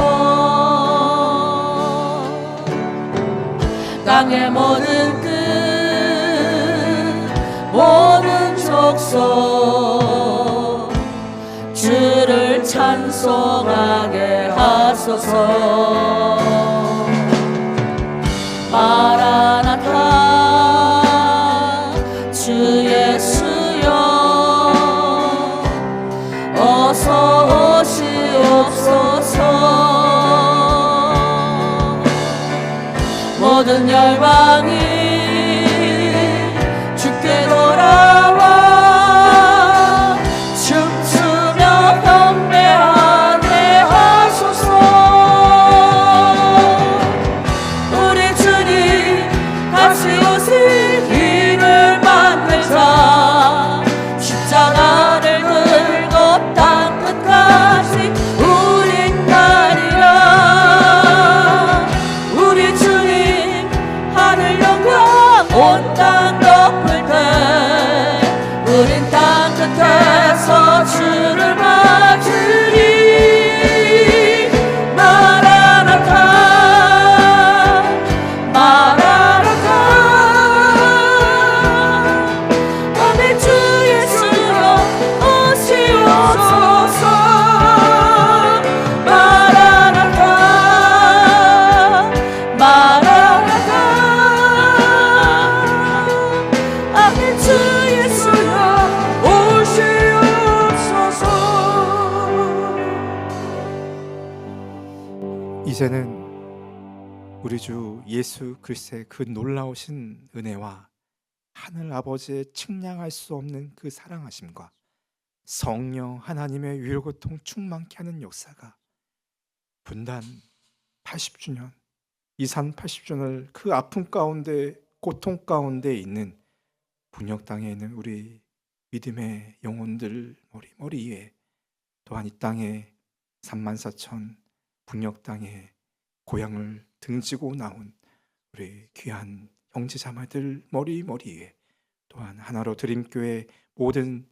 땅의 모든 끝 모든 족속 주를 찬송하게 하소서. 마라나타 주 예수여 어서 오시옵소서. 모든 열방이 주께 돌아와 춤추며 경배하게 하소서. 우리 주님 다시 오실 길을 만들자. 십자가를 들고 땅 끝까지 우린 가리라. 우리 주님 하늘 영광 온 땅 덮을 때 우린 땅 끝에서 주를 맞으리. 마라나타 마라나타 아멘. 주 예수여 오시옵소서. 마라나타 마라나타 아멘. 주 예수여 오시옵소서. 이제는 우리 주 예수 그리스도의 그 놀라우신 은혜와 하늘 아버지의 측량할 수 없는 그 사랑하심과 성령 하나님의 위로고통 충만케 하는 역사가 분단 80주년 이산 80주년을 그 아픔 가운데 고통 가운데 있는 북녘 땅에 있는 우리 믿음의 영혼들 머리 위에 또한 이 땅에 34,000 북녘 땅에 고향을 등지고 나온 우리 귀한 형제자매들 머리 위에 또한 하나로 드림교회 모든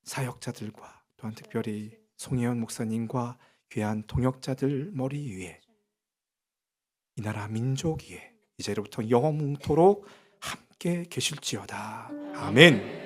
사역자들과 또한 특별히 송혜연 목사님과 귀한 동역자들 머리 위에 이 나라 민족 위에 이제로부터 영원토록 함께 계실지어다. 아멘.